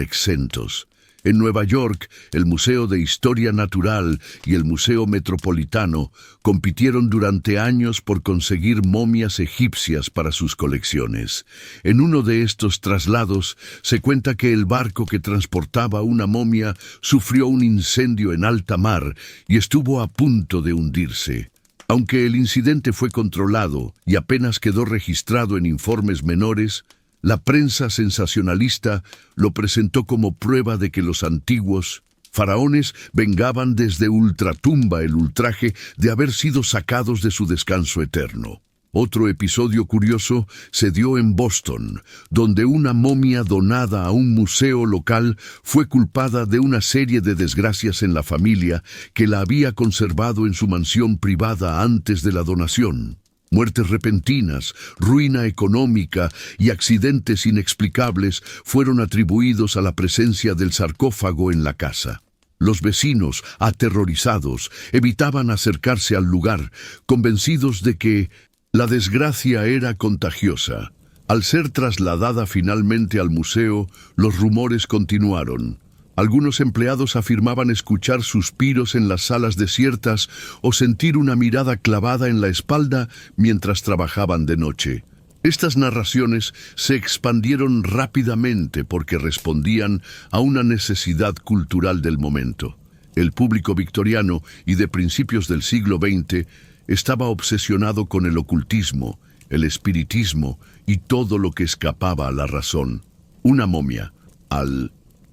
exentos. En Nueva York, el Museo de Historia Natural y el Museo Metropolitano compitieron durante años por conseguir momias egipcias para sus colecciones. En uno de estos traslados se cuenta que el barco que transportaba una momia sufrió un incendio en alta mar y estuvo a punto de hundirse. Aunque el incidente fue controlado y apenas quedó registrado en informes menores, la prensa sensacionalista lo presentó como prueba de que los antiguos faraones vengaban desde ultratumba el ultraje de haber sido sacados de su descanso eterno. Otro episodio curioso se dio en Boston, donde una momia donada a un museo local fue culpada de una serie de desgracias en la familia que la había conservado en su mansión privada antes de la donación. Muertes repentinas, ruina económica y accidentes inexplicables fueron atribuidos a la presencia del sarcófago en la casa. Los vecinos, aterrorizados, evitaban acercarse al lugar, convencidos de que la desgracia era contagiosa. Al ser trasladada finalmente al museo, los rumores continuaron. Algunos empleados afirmaban escuchar suspiros en las salas desiertas o sentir una mirada clavada en la espalda mientras trabajaban de noche. Estas narraciones se expandieron rápidamente porque respondían a una necesidad cultural del momento. El público victoriano y de principios del siglo XX estaba obsesionado con el ocultismo, el espiritismo y todo lo que escapaba a la razón. Una momia, al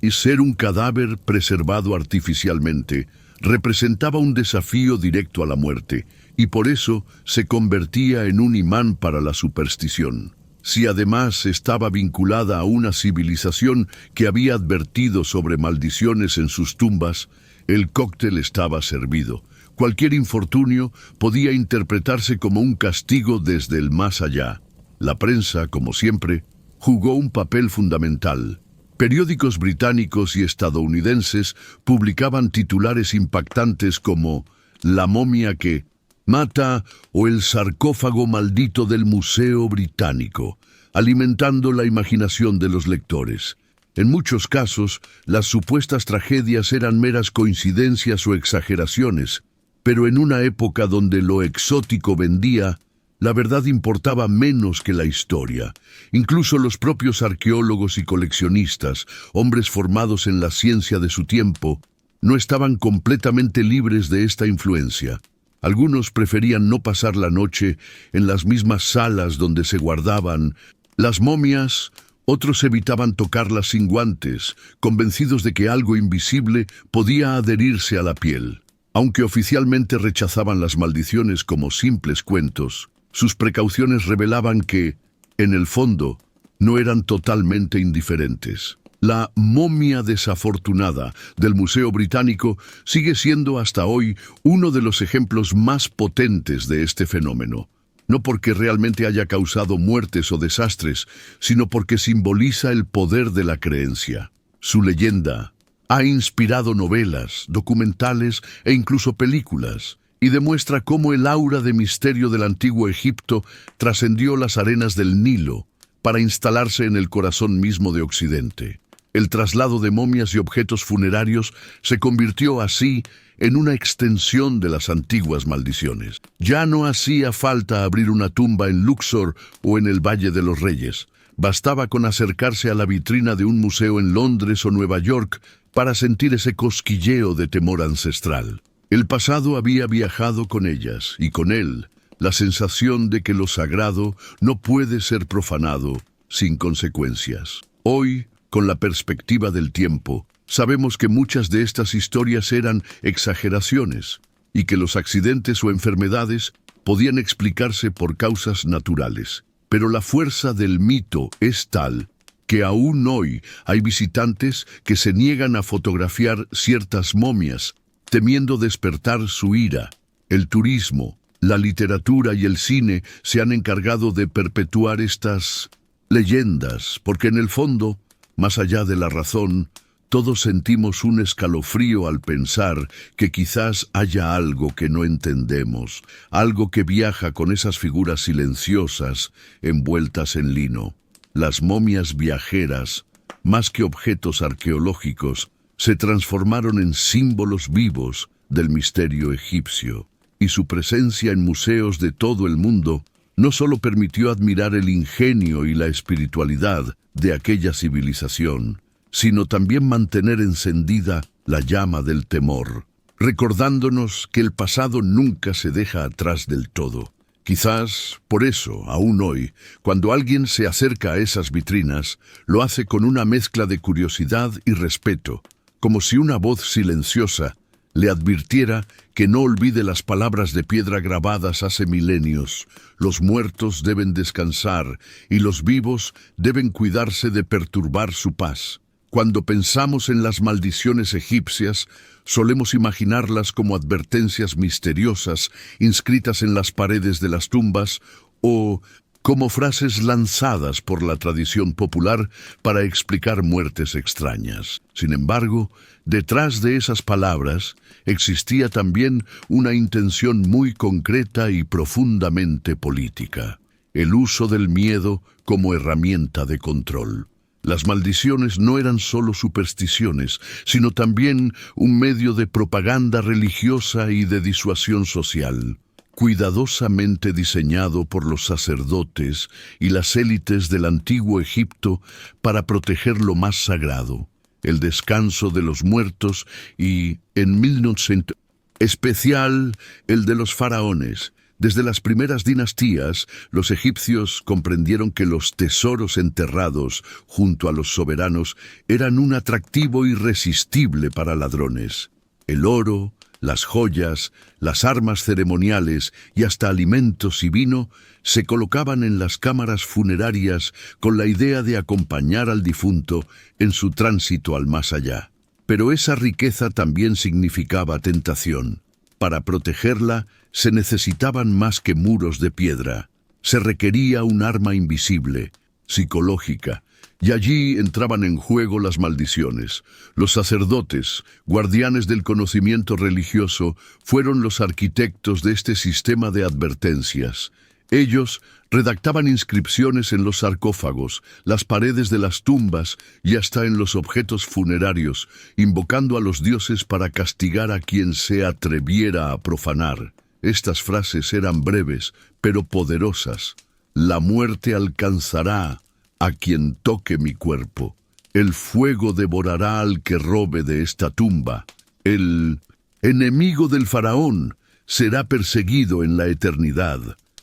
ser un cadáver preservado artificialmente, representaba un desafío directo a la muerte, y por eso se convertía en un imán para la superstición. Si además estaba vinculada a una civilización que había advertido sobre maldiciones en sus tumbas, el cóctel estaba servido. Cualquier infortunio podía interpretarse como un castigo desde el más allá. La prensa, como siempre, jugó un papel fundamental. Periódicos británicos y estadounidenses publicaban titulares impactantes como «La momia que mata» o «El sarcófago maldito del Museo Británico», alimentando la imaginación de los lectores. En muchos casos, las supuestas tragedias eran meras coincidencias o exageraciones, pero en una época donde lo exótico vendía, la verdad importaba menos que la historia. Incluso los propios arqueólogos y coleccionistas, hombres formados en la ciencia de su tiempo, no estaban completamente libres de esta influencia. Algunos preferían no pasar la noche en las mismas salas donde se guardaban las momias, otros evitaban tocarlas sin guantes, convencidos de que algo invisible podía adherirse a la piel. Aunque oficialmente rechazaban las maldiciones como simples cuentos, sus precauciones revelaban que, en el fondo, no eran totalmente indiferentes. La momia desafortunada del Museo Británico sigue siendo hasta hoy uno de los ejemplos más potentes de este fenómeno. No porque realmente haya causado muertes o desastres, sino porque simboliza el poder de la creencia. Su leyenda ha inspirado novelas, documentales e incluso películas, y demuestra cómo el aura de misterio del antiguo Egipto trascendió las arenas del Nilo para instalarse en el corazón mismo de Occidente. El traslado de momias y objetos funerarios se convirtió así en una extensión de las antiguas maldiciones. Ya no hacía falta abrir una tumba en Luxor o en el Valle de los Reyes. Bastaba con acercarse a la vitrina de un museo en Londres o Nueva York para sentir ese cosquilleo de temor ancestral. El pasado había viajado con ellas, y con él, la sensación de que lo sagrado no puede ser profanado sin consecuencias. Hoy, con la perspectiva del tiempo, sabemos que muchas de estas historias eran exageraciones, y que los accidentes o enfermedades podían explicarse por causas naturales. Pero la fuerza del mito es tal que aún hoy hay visitantes que se niegan a fotografiar ciertas momias, temiendo despertar su ira. El turismo, la literatura y el cine se han encargado de perpetuar estas leyendas, porque en el fondo, más allá de la razón, todos sentimos un escalofrío al pensar que quizás haya algo que no entendemos, algo que viaja con esas figuras silenciosas envueltas en lino. Las momias viajeras, más que objetos arqueológicos, se transformaron en símbolos vivos del misterio egipcio, y su presencia en museos de todo el mundo no solo permitió admirar el ingenio y la espiritualidad de aquella civilización, sino también mantener encendida la llama del temor, recordándonos que el pasado nunca se deja atrás del todo. Quizás, por eso, aún hoy, cuando alguien se acerca a esas vitrinas, lo hace con una mezcla de curiosidad y respeto, como si una voz silenciosa le advirtiera que no olvide las palabras de piedra grabadas hace milenios. Los muertos deben descansar y los vivos deben cuidarse de perturbar su paz. Cuando pensamos en las maldiciones egipcias, solemos imaginarlas como advertencias misteriosas inscritas en las paredes de las tumbas o como frases lanzadas por la tradición popular para explicar muertes extrañas. Sin embargo, detrás de esas palabras existía también una intención muy concreta y profundamente política: el uso del miedo como herramienta de control. Las maldiciones no eran solo supersticiones, sino también un medio de propaganda religiosa y de disuasión social. cuidadosamente diseñado por los sacerdotes y las élites del antiguo Egipto para proteger lo más sagrado, el descanso de los muertos y, en 1900, especial el de los faraones. Desde las primeras dinastías, los egipcios comprendieron que los tesoros enterrados junto a los soberanos eran un atractivo irresistible para ladrones. El oro, las joyas, las armas ceremoniales y hasta alimentos y vino se colocaban en las cámaras funerarias con la idea de acompañar al difunto en su tránsito al más allá. Pero esa riqueza también significaba tentación. Para protegerla se necesitaban más que muros de piedra. Se requería un arma invisible, psicológica, y allí entraban en juego las maldiciones. Los sacerdotes, guardianes del conocimiento religioso, fueron los arquitectos de este sistema de advertencias. Ellos redactaban inscripciones en los sarcófagos, las paredes de las tumbas y hasta en los objetos funerarios, invocando a los dioses para castigar a quien se atreviera a profanar. Estas frases eran breves, pero poderosas. La muerte alcanzará a quien toque mi cuerpo. El fuego devorará al que robe de esta tumba. El enemigo del faraón será perseguido en la eternidad.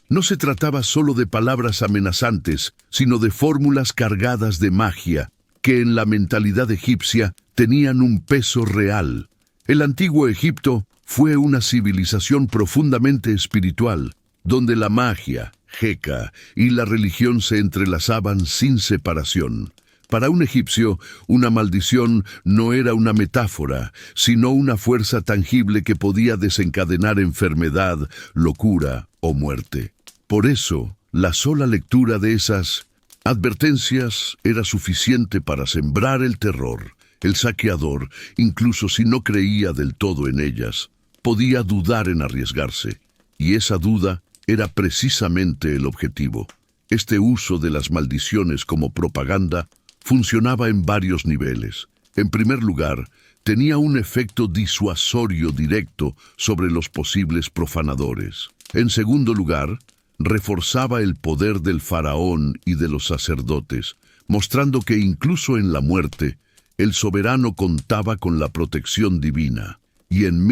No se trataba solo de palabras amenazantes, sino de fórmulas cargadas de magia, que en la mentalidad egipcia tenían un peso real. El antiguo Egipto fue una civilización profundamente espiritual, donde la magia, Heka, y la religión se entrelazaban sin separación. Para un egipcio, una maldición no era una metáfora, sino una fuerza tangible que podía desencadenar enfermedad, locura o muerte. Por eso, la sola lectura de esas advertencias era suficiente para sembrar el terror. El saqueador, incluso si no creía del todo en ellas, podía dudar en arriesgarse, y esa duda era precisamente el objetivo. Este uso de las maldiciones como propaganda funcionaba en varios niveles. En primer lugar, tenía un efecto disuasorio directo sobre los posibles profanadores. En segundo lugar, reforzaba el poder del faraón y de los sacerdotes, mostrando que incluso en la muerte, el soberano contaba con la protección divina. Y en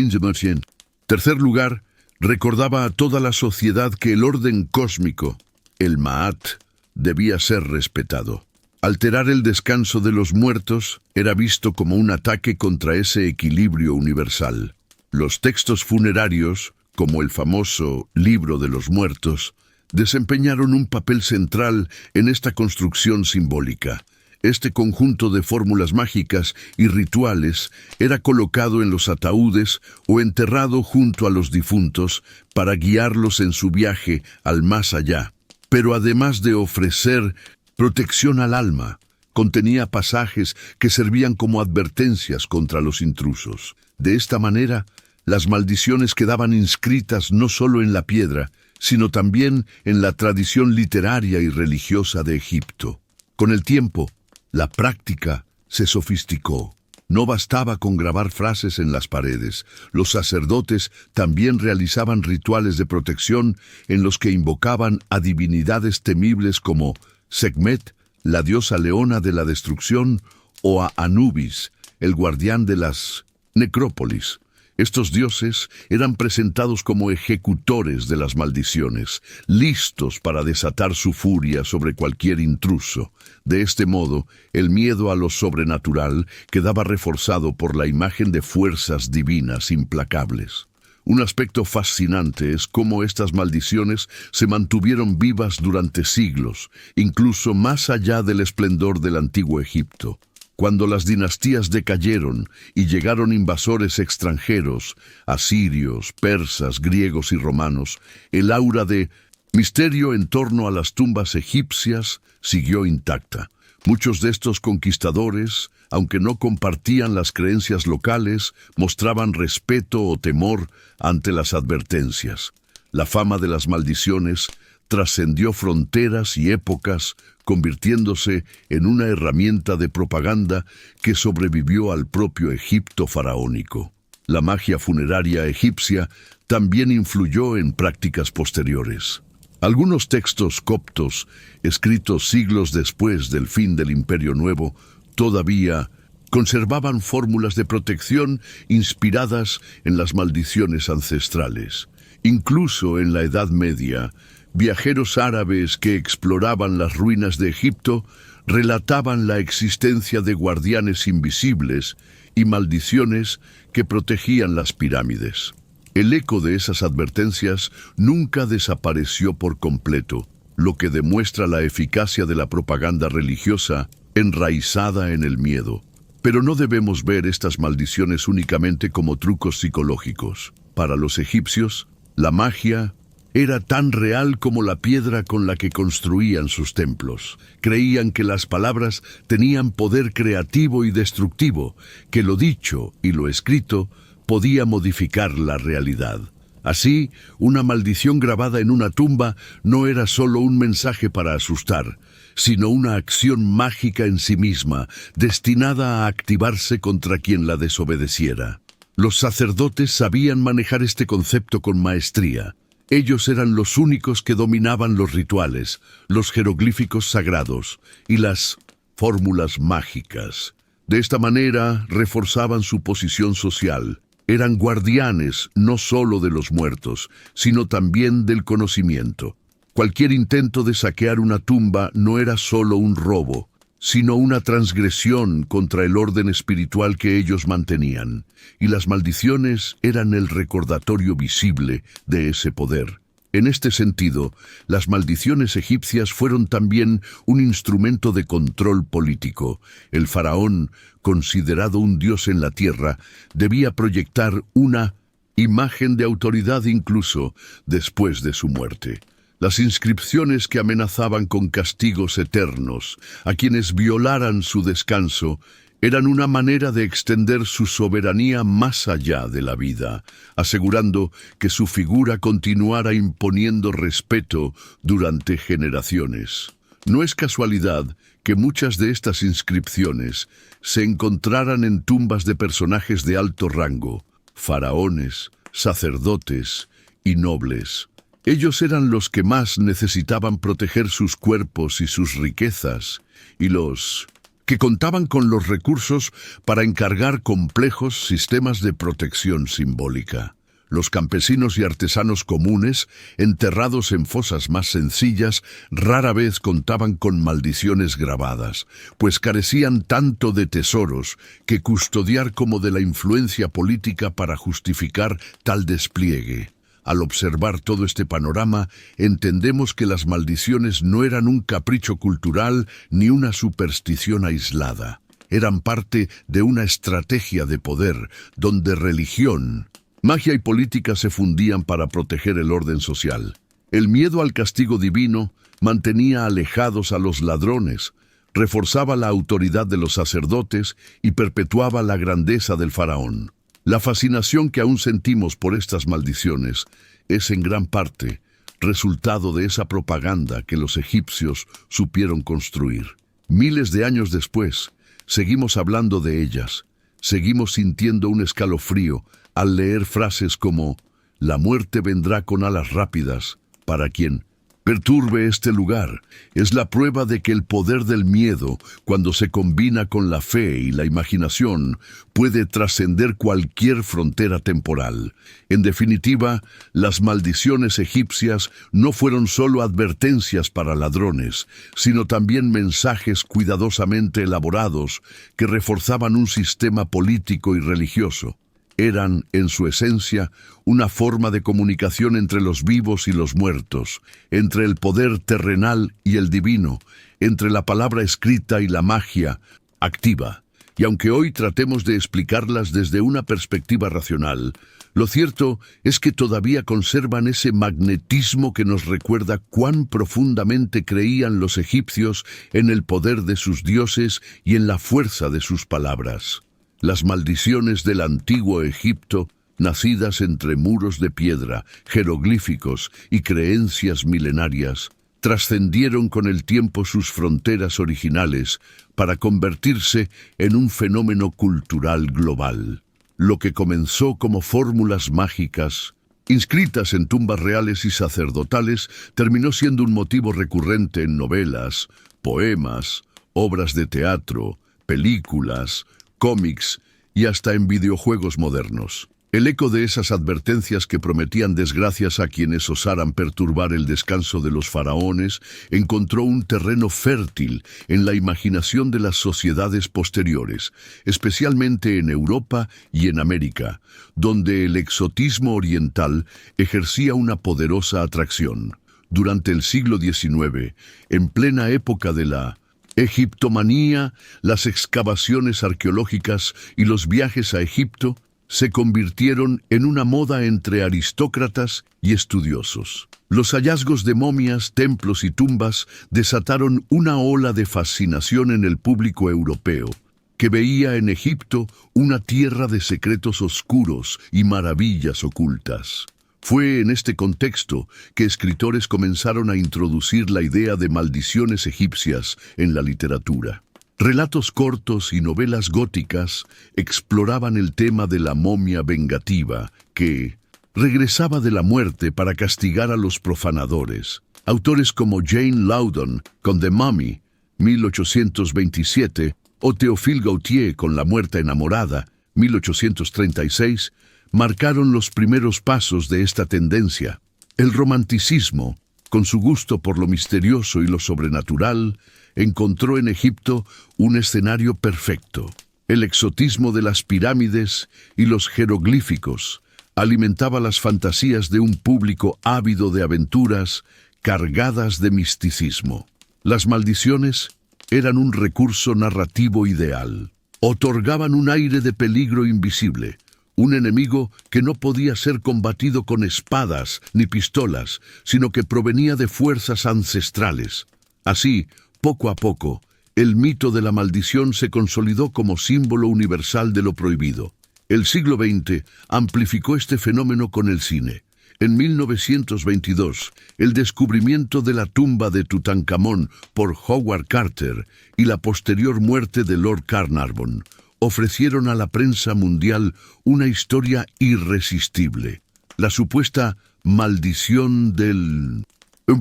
tercer lugar, recordaba a toda la sociedad que el orden cósmico, el Ma'at, debía ser respetado. Alterar el descanso de los muertos era visto como un ataque contra ese equilibrio universal. Los textos funerarios, como el famoso Libro de los Muertos, desempeñaron un papel central en esta construcción simbólica. Este conjunto de fórmulas mágicas y rituales era colocado en los ataúdes o enterrado junto a los difuntos para guiarlos en su viaje al más allá. Pero además de ofrecer protección al alma, contenía pasajes que servían como advertencias contra los intrusos. De esta manera, las maldiciones quedaban inscritas no solo en la piedra, sino también en la tradición literaria y religiosa de Egipto. Con el tiempo, la práctica se sofisticó. No bastaba con grabar frases en las paredes. Los sacerdotes también realizaban rituales de protección en los que invocaban a divinidades temibles como Sekhmet, la diosa leona de la destrucción, o a Anubis, el guardián de las necrópolis. Estos dioses eran presentados como ejecutores de las maldiciones, listos para desatar su furia sobre cualquier intruso. De este modo, el miedo a lo sobrenatural quedaba reforzado por la imagen de fuerzas divinas implacables. Un aspecto fascinante es cómo estas maldiciones se mantuvieron vivas durante siglos, incluso más allá del esplendor del antiguo Egipto. Cuando las dinastías decayeron y llegaron invasores extranjeros, asirios, persas, griegos y romanos, el aura de misterio en torno a las tumbas egipcias siguió intacta. Muchos de estos conquistadores, aunque no compartían las creencias locales, mostraban respeto o temor ante las advertencias. La fama de las maldiciones trascendió fronteras y épocas, convirtiéndose en una herramienta de propaganda que sobrevivió al propio Egipto faraónico. La magia funeraria egipcia también influyó en prácticas posteriores. Algunos textos coptos, escritos siglos después del fin del Imperio Nuevo, todavía conservaban fórmulas de protección inspiradas en las maldiciones ancestrales. Incluso en la Edad Media, viajeros árabes que exploraban las ruinas de Egipto relataban la existencia de guardianes invisibles y maldiciones que protegían las pirámides. El eco de esas advertencias nunca desapareció por completo, lo que demuestra la eficacia de la propaganda religiosa enraizada en el miedo. Pero no debemos ver estas maldiciones únicamente como trucos psicológicos. Para los egipcios, la magia era tan real como la piedra con la que construían sus templos. Creían que las palabras tenían poder creativo y destructivo, que lo dicho y lo escrito podía modificar la realidad. Así, una maldición grabada en una tumba no era solo un mensaje para asustar, sino una acción mágica en sí misma, destinada a activarse contra quien la desobedeciera. Los sacerdotes sabían manejar este concepto con maestría. Ellos eran los únicos que dominaban los rituales, los jeroglíficos sagrados y las fórmulas mágicas. De esta manera, reforzaban su posición social. Eran guardianes no solo de los muertos, sino también del conocimiento. Cualquier intento de saquear una tumba no era solo un robo, sino una transgresión contra el orden espiritual que ellos mantenían, y las maldiciones eran el recordatorio visible de ese poder. En este sentido, las maldiciones egipcias fueron también un instrumento de control político. El faraón, considerado un dios en la tierra, debía proyectar una imagen de autoridad incluso después de su muerte. Las inscripciones que amenazaban con castigos eternos a quienes violaran su descanso eran una manera de extender su soberanía más allá de la vida, asegurando que su figura continuara imponiendo respeto durante generaciones. No es casualidad que muchas de estas inscripciones se encontraran en tumbas de personajes de alto rango, faraones, sacerdotes y nobles. Ellos eran los que más necesitaban proteger sus cuerpos y sus riquezas, y los que contaban con los recursos para encargar complejos sistemas de protección simbólica. Los campesinos y artesanos comunes, enterrados en fosas más sencillas, rara vez contaban con maldiciones grabadas, pues carecían tanto de tesoros que custodiar como de la influencia política para justificar tal despliegue. Al observar todo este panorama, entendemos que las maldiciones no eran un capricho cultural ni una superstición aislada. Eran parte de una estrategia de poder, donde religión, magia y política se fundían para proteger el orden social. El miedo al castigo divino mantenía alejados a los ladrones, reforzaba la autoridad de los sacerdotes y perpetuaba la grandeza del faraón. La fascinación que aún sentimos por estas maldiciones es en gran parte resultado de esa propaganda que los egipcios supieron construir. Miles de años después, seguimos hablando de ellas, seguimos sintiendo un escalofrío al leer frases como «La muerte vendrá con alas rápidas para quien perturbe este lugar». Es la prueba de que el poder del miedo, cuando se combina con la fe y la imaginación, puede trascender cualquier frontera temporal. En definitiva, las maldiciones egipcias no fueron solo advertencias para ladrones, sino también mensajes cuidadosamente elaborados que reforzaban un sistema político y religioso. Eran, en su esencia, una forma de comunicación entre los vivos y los muertos, entre el poder terrenal y el divino, entre la palabra escrita y la magia activa. Y aunque hoy tratemos de explicarlas desde una perspectiva racional, lo cierto es que todavía conservan ese magnetismo que nos recuerda cuán profundamente creían los egipcios en el poder de sus dioses y en la fuerza de sus palabras. Las maldiciones del antiguo Egipto, nacidas entre muros de piedra, jeroglíficos y creencias milenarias, trascendieron con el tiempo sus fronteras originales para convertirse en un fenómeno cultural global. Lo que comenzó como fórmulas mágicas, inscritas en tumbas reales y sacerdotales, terminó siendo un motivo recurrente en novelas, poemas, obras de teatro, películas, cómics y hasta en videojuegos modernos. El eco de esas advertencias que prometían desgracias a quienes osaran perturbar el descanso de los faraones encontró un terreno fértil en la imaginación de las sociedades posteriores, especialmente en Europa y en América, donde el exotismo oriental ejercía una poderosa atracción. Durante el siglo XIX, en plena época de la egiptomanía, las excavaciones arqueológicas y los viajes a Egipto se convirtieron en una moda entre aristócratas y estudiosos. Los hallazgos de momias, templos y tumbas desataron una ola de fascinación en el público europeo, que veía en Egipto una tierra de secretos oscuros y maravillas ocultas. Fue en este contexto que escritores comenzaron a introducir la idea de maldiciones egipcias en la literatura. Relatos cortos y novelas góticas exploraban el tema de la momia vengativa, que regresaba de la muerte para castigar a los profanadores. Autores como Jane Loudon con The Mummy, 1827, o Théophile Gautier con La muerta enamorada, 1836, marcaron los primeros pasos de esta tendencia. El romanticismo, con su gusto por lo misterioso y lo sobrenatural, encontró en Egipto un escenario perfecto. El exotismo de las pirámides y los jeroglíficos alimentaba las fantasías de un público ávido de aventuras cargadas de misticismo. Las maldiciones eran un recurso narrativo ideal. Otorgaban un aire de peligro invisible, un enemigo que no podía ser combatido con espadas ni pistolas, sino que provenía de fuerzas ancestrales. Así, poco a poco, el mito de la maldición se consolidó como símbolo universal de lo prohibido. El siglo XX amplificó este fenómeno con el cine. En 1922, el descubrimiento de la tumba de Tutankamón por Howard Carter y la posterior muerte de Lord Carnarvon ofrecieron a la prensa mundial una historia irresistible. La supuesta maldición del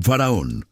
faraón.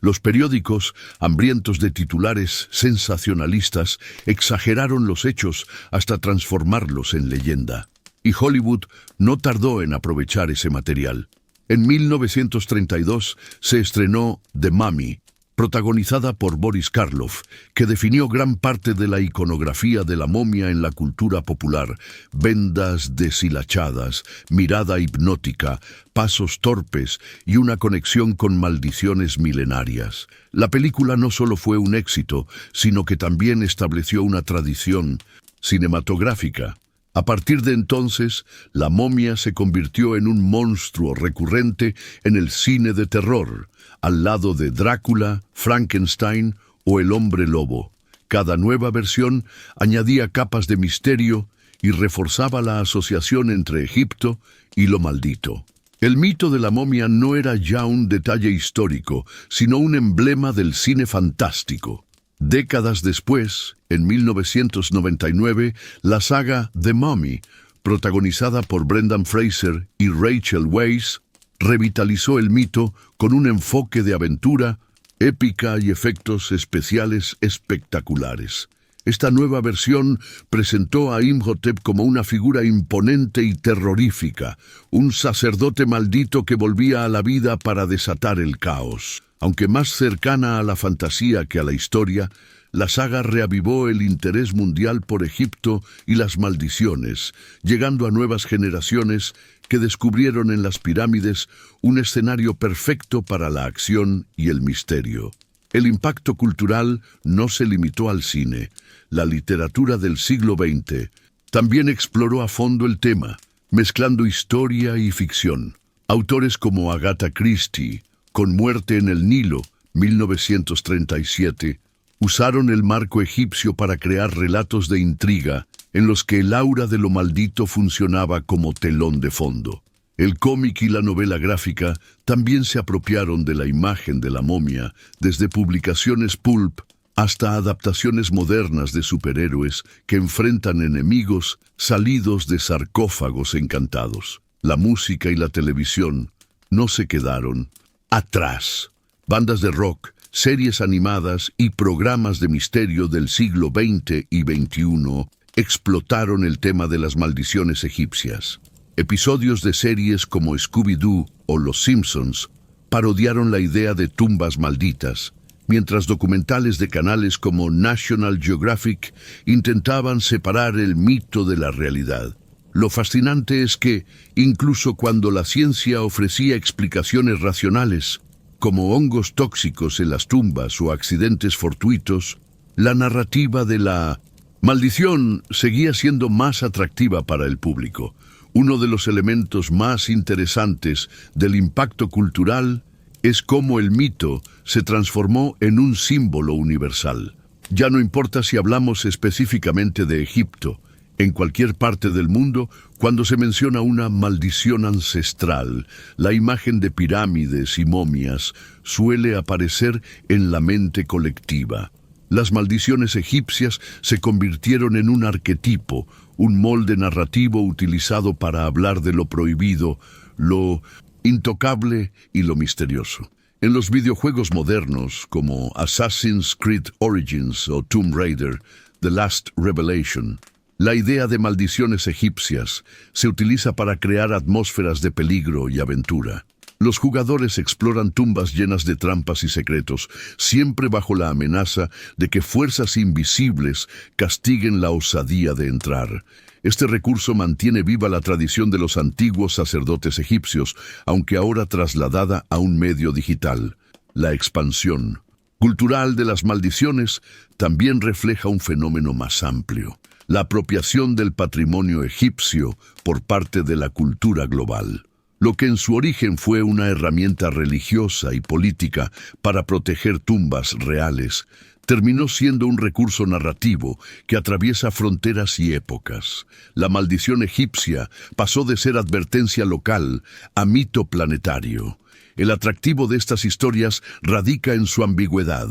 Los periódicos, hambrientos de titulares sensacionalistas, exageraron los hechos hasta transformarlos en leyenda. Y Hollywood no tardó en aprovechar ese material. En 1932 se estrenó The Mummy, protagonizada por Boris Karloff, que definió gran parte de la iconografía de la momia en la cultura popular: vendas deshilachadas, mirada hipnótica, pasos torpes y una conexión con maldiciones milenarias. La película no solo fue un éxito, sino que también estableció una tradición cinematográfica. A partir de entonces, la momia se convirtió en un monstruo recurrente en el cine de terror, al lado de Drácula, Frankenstein o el hombre lobo. Cada nueva versión añadía capas de misterio y reforzaba la asociación entre Egipto y lo maldito. El mito de la momia no era ya un detalle histórico, sino un emblema del cine fantástico. Décadas después, en 1999, la saga The Mummy, protagonizada por Brendan Fraser y Rachel Weisz, revitalizó el mito con un enfoque de aventura, épica y efectos especiales espectaculares. Esta nueva versión presentó a Imhotep como una figura imponente y terrorífica, un sacerdote maldito que volvía a la vida para desatar el caos. Aunque más cercana a la fantasía que a la historia, la saga reavivó el interés mundial por Egipto y las maldiciones, llegando a nuevas generaciones que descubrieron en las pirámides un escenario perfecto para la acción y el misterio. El impacto cultural no se limitó al cine. La literatura del siglo XX también exploró a fondo el tema, mezclando historia y ficción. Autores como Agatha Christie, con Muerte en el Nilo, 1937, usaron el marco egipcio para crear relatos de intriga en los que el aura de lo maldito funcionaba como telón de fondo. El cómic y la novela gráfica también se apropiaron de la imagen de la momia, desde publicaciones pulp hasta adaptaciones modernas de superhéroes que enfrentan enemigos salidos de sarcófagos encantados. La música y la televisión no se quedaron atrás. Bandas de rock, series animadas y programas de misterio del siglo XX y XXI explotaron el tema de las maldiciones egipcias. Episodios de series como Scooby-Doo o Los Simpsons parodiaron la idea de tumbas malditas, mientras documentales de canales como National Geographic intentaban separar el mito de la realidad. Lo fascinante es que, incluso cuando la ciencia ofrecía explicaciones racionales, como hongos tóxicos en las tumbas o accidentes fortuitos, la narrativa de la maldición seguía siendo más atractiva para el público. Uno de los elementos más interesantes del impacto cultural es cómo el mito se transformó en un símbolo universal. Ya no importa si hablamos específicamente de Egipto, en cualquier parte del mundo, cuando se menciona una maldición ancestral, la imagen de pirámides y momias suele aparecer en la mente colectiva. Las maldiciones egipcias se convirtieron en un arquetipo, un molde narrativo utilizado para hablar de lo prohibido, lo intocable y lo misterioso. En los videojuegos modernos, como Assassin's Creed Origins o Tomb Raider, The Last Revelation, la idea de maldiciones egipcias se utiliza para crear atmósferas de peligro y aventura. Los jugadores exploran tumbas llenas de trampas y secretos, siempre bajo la amenaza de que fuerzas invisibles castiguen la osadía de entrar. Este recurso mantiene viva la tradición de los antiguos sacerdotes egipcios, aunque ahora trasladada a un medio digital. La expansión cultural de las maldiciones también refleja un fenómeno más amplio: la apropiación del patrimonio egipcio por parte de la cultura global. Lo que en su origen fue una herramienta religiosa y política para proteger tumbas reales, terminó siendo un recurso narrativo que atraviesa fronteras y épocas. La maldición egipcia pasó de ser advertencia local a mito planetario. El atractivo de estas historias radica en su ambigüedad.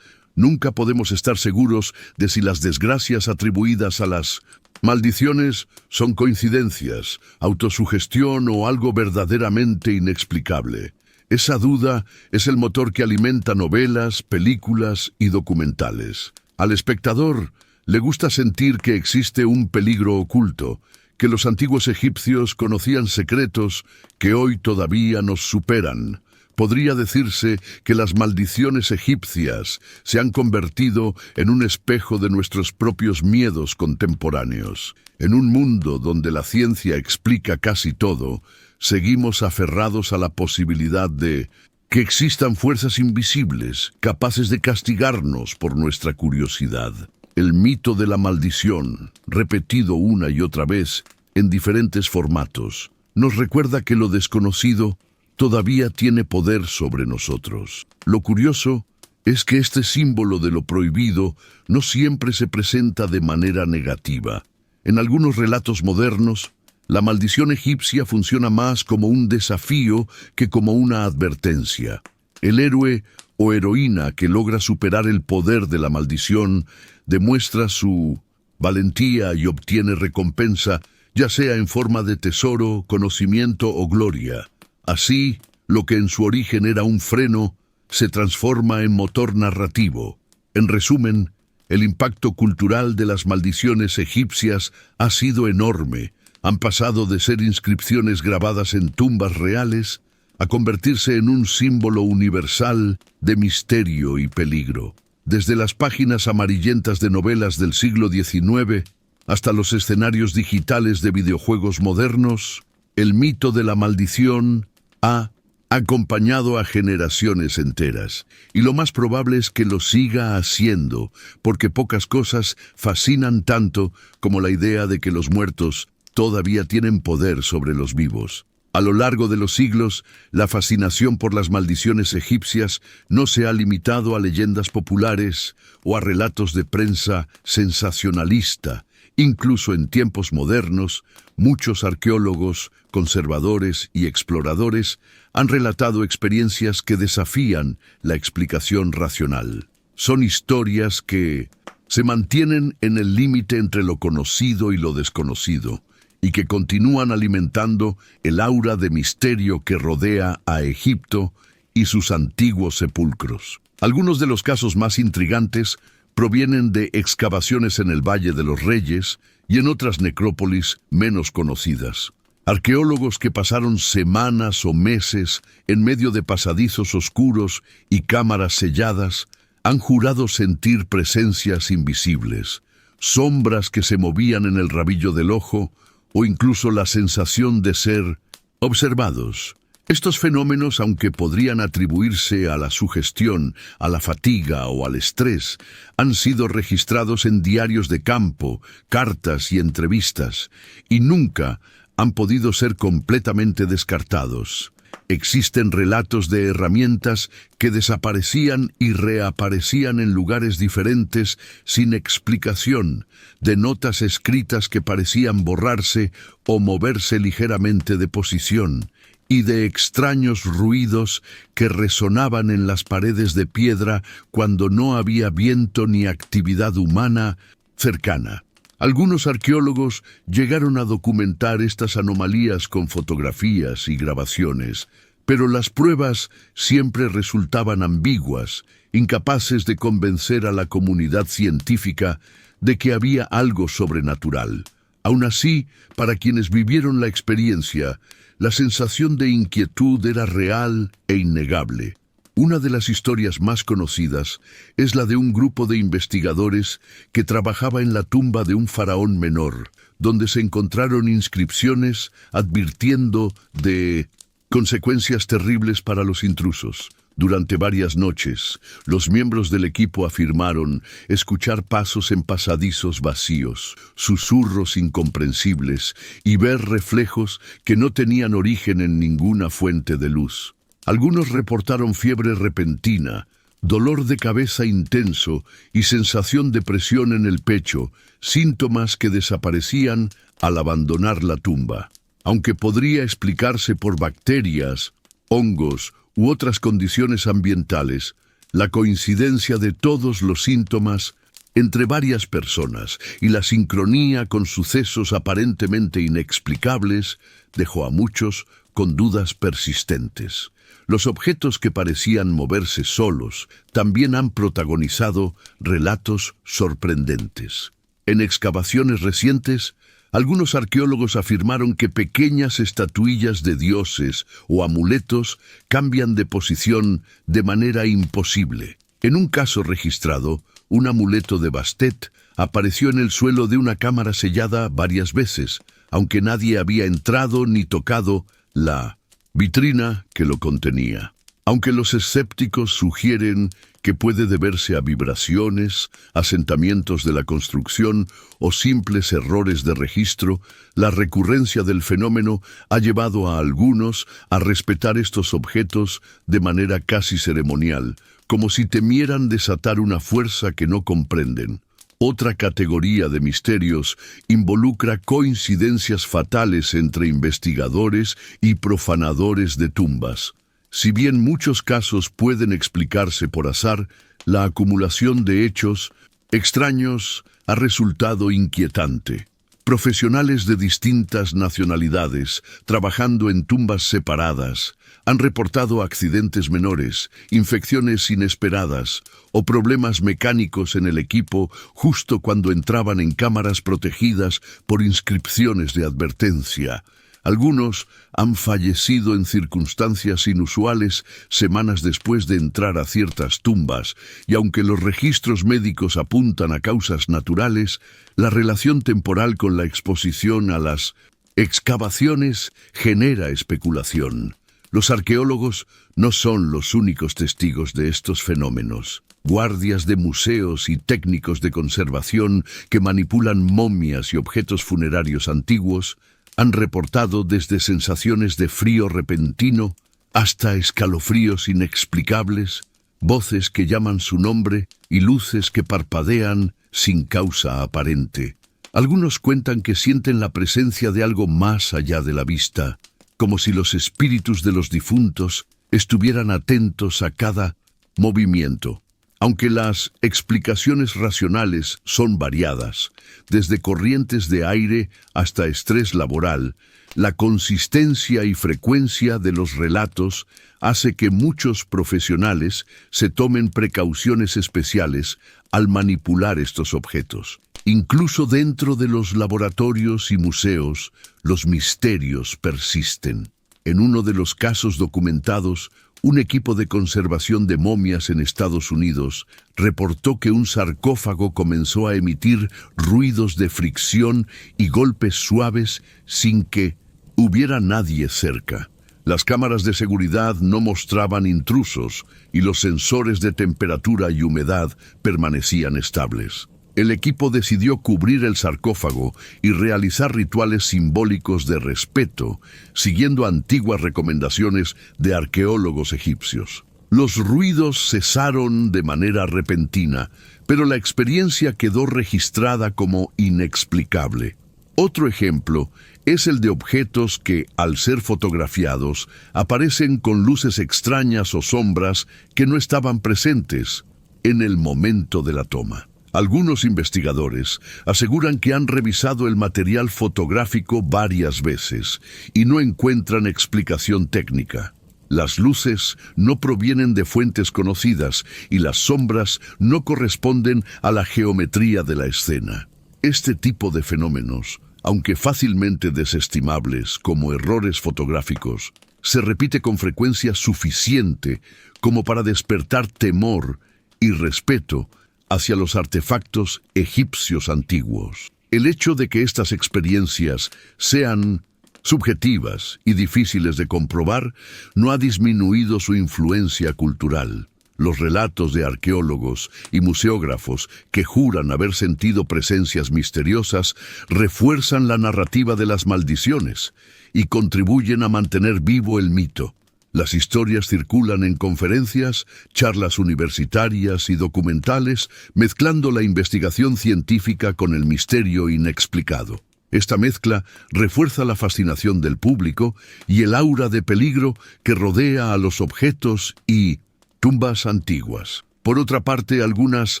Nunca podemos estar seguros de si las desgracias atribuidas a las maldiciones son coincidencias, autosugestión o algo verdaderamente inexplicable. Esa duda es el motor que alimenta novelas, películas y documentales. Al espectador le gusta sentir que existe un peligro oculto, que los antiguos egipcios conocían secretos que hoy todavía nos superan. Podría decirse que las maldiciones egipcias se han convertido en un espejo de nuestros propios miedos contemporáneos. En un mundo donde la ciencia explica casi todo, seguimos aferrados a la posibilidad de que existan fuerzas invisibles capaces de castigarnos por nuestra curiosidad. El mito de la maldición, repetido una y otra vez en diferentes formatos, nos recuerda que lo desconocido todavía tiene poder sobre nosotros. Lo curioso es que este símbolo de lo prohibido no siempre se presenta de manera negativa. En algunos relatos modernos, la maldición egipcia funciona más como un desafío que como una advertencia. El héroe o heroína que logra superar el poder de la maldición demuestra su valentía y obtiene recompensa, ya sea en forma de tesoro, conocimiento o gloria. Así, lo que en su origen era un freno, se transforma en motor narrativo. En resumen, el impacto cultural de las maldiciones egipcias ha sido enorme. Han pasado de ser inscripciones grabadas en tumbas reales a convertirse en un símbolo universal de misterio y peligro. Desde las páginas amarillentas de novelas del siglo XIX hasta los escenarios digitales de videojuegos modernos, el mito de la maldición ha acompañado a generaciones enteras, y lo más probable es que lo siga haciendo, porque pocas cosas fascinan tanto como la idea de que los muertos todavía tienen poder sobre los vivos. A lo largo de los siglos, la fascinación por las maldiciones egipcias no se ha limitado a leyendas populares o a relatos de prensa sensacionalista. Incluso en tiempos modernos, muchos arqueólogos, conservadores y exploradores han relatado experiencias que desafían la explicación racional. Son historias que se mantienen en el límite entre lo conocido y lo desconocido, y que continúan alimentando el aura de misterio que rodea a Egipto y sus antiguos sepulcros. Algunos de los casos más intrigantes provienen de excavaciones en el Valle de los Reyes y en otras necrópolis menos conocidas. Arqueólogos que pasaron semanas o meses en medio de pasadizos oscuros y cámaras selladas han jurado sentir presencias invisibles, sombras que se movían en el rabillo del ojo o incluso la sensación de ser observados. Estos fenómenos, aunque podrían atribuirse a la sugestión, a la fatiga o al estrés, han sido registrados en diarios de campo, cartas y entrevistas, y nunca han podido ser completamente descartados. Existen relatos de herramientas que desaparecían y reaparecían en lugares diferentes sin explicación, de notas escritas que parecían borrarse o moverse ligeramente de posición, y de extraños ruidos que resonaban en las paredes de piedra cuando no había viento ni actividad humana cercana. Algunos arqueólogos llegaron a documentar estas anomalías con fotografías y grabaciones, pero las pruebas siempre resultaban ambiguas, incapaces de convencer a la comunidad científica de que había algo sobrenatural. Aún así, para quienes vivieron la experiencia, la sensación de inquietud era real e innegable. Una de las historias más conocidas es la de un grupo de investigadores que trabajaba en la tumba de un faraón menor, donde se encontraron inscripciones advirtiendo de consecuencias terribles para los intrusos. Durante varias noches, los miembros del equipo afirmaron escuchar pasos en pasadizos vacíos, susurros incomprensibles y ver reflejos que no tenían origen en ninguna fuente de luz. Algunos reportaron fiebre repentina, dolor de cabeza intenso y sensación de presión en el pecho, síntomas que desaparecían al abandonar la tumba. Aunque podría explicarse por bacterias, hongos u otras condiciones ambientales, la coincidencia de todos los síntomas entre varias personas y la sincronía con sucesos aparentemente inexplicables dejó a muchos con dudas persistentes. Los objetos que parecían moverse solos también han protagonizado relatos sorprendentes. En excavaciones recientes, algunos arqueólogos afirmaron que pequeñas estatuillas de dioses o amuletos cambian de posición de manera imposible. En un caso registrado, un amuleto de Bastet apareció en el suelo de una cámara sellada varias veces, aunque nadie había entrado ni tocado la vitrina que lo contenía. Aunque los escépticos sugieren que puede deberse a vibraciones, asentamientos de la construcción o simples errores de registro, la recurrencia del fenómeno ha llevado a algunos a respetar estos objetos de manera casi ceremonial, como si temieran desatar una fuerza que no comprenden. Otra categoría de misterios involucra coincidencias fatales entre investigadores y profanadores de tumbas. Si bien muchos casos pueden explicarse por azar, la acumulación de hechos extraños ha resultado inquietante. Profesionales de distintas nacionalidades, trabajando en tumbas separadas, han reportado accidentes menores, infecciones inesperadas o problemas mecánicos en el equipo justo cuando entraban en cámaras protegidas por inscripciones de advertencia. Algunos han fallecido en circunstancias inusuales semanas después de entrar a ciertas tumbas, y aunque los registros médicos apuntan a causas naturales, la relación temporal con la exposición a las excavaciones genera especulación. Los arqueólogos no son los únicos testigos de estos fenómenos. Guardias de museos y técnicos de conservación que manipulan momias y objetos funerarios antiguos han reportado desde sensaciones de frío repentino hasta escalofríos inexplicables, voces que llaman su nombre y luces que parpadean sin causa aparente. Algunos cuentan que sienten la presencia de algo más allá de la vista, como si los espíritus de los difuntos estuvieran atentos a cada movimiento. Aunque las explicaciones racionales son variadas, desde corrientes de aire hasta estrés laboral, la consistencia y frecuencia de los relatos hace que muchos profesionales se tomen precauciones especiales al manipular estos objetos. Incluso dentro de los laboratorios y museos, los misterios persisten. En uno de los casos documentados, un equipo de conservación de momias en Estados Unidos reportó que un sarcófago comenzó a emitir ruidos de fricción y golpes suaves sin que hubiera nadie cerca. Las cámaras de seguridad no mostraban intrusos y los sensores de temperatura y humedad permanecían estables. El equipo decidió cubrir el sarcófago y realizar rituales simbólicos de respeto, siguiendo antiguas recomendaciones de arqueólogos egipcios. Los ruidos cesaron de manera repentina, pero la experiencia quedó registrada como inexplicable. Otro ejemplo es el de objetos que, al ser fotografiados, aparecen con luces extrañas o sombras que no estaban presentes en el momento de la toma. Algunos investigadores aseguran que han revisado el material fotográfico varias veces y no encuentran explicación técnica. Las luces no provienen de fuentes conocidas y las sombras no corresponden a la geometría de la escena. Este tipo de fenómenos, aunque fácilmente desestimables como errores fotográficos, se repite con frecuencia suficiente como para despertar temor y respeto hacia los artefactos egipcios antiguos. El hecho de que estas experiencias sean subjetivas y difíciles de comprobar no ha disminuido su influencia cultural. Los relatos de arqueólogos y museógrafos que juran haber sentido presencias misteriosas refuerzan la narrativa de las maldiciones y contribuyen a mantener vivo el mito. Las historias circulan en conferencias, charlas universitarias y documentales, mezclando la investigación científica con el misterio inexplicado. Esta mezcla refuerza la fascinación del público y el aura de peligro que rodea a los objetos y tumbas antiguas. Por otra parte, algunas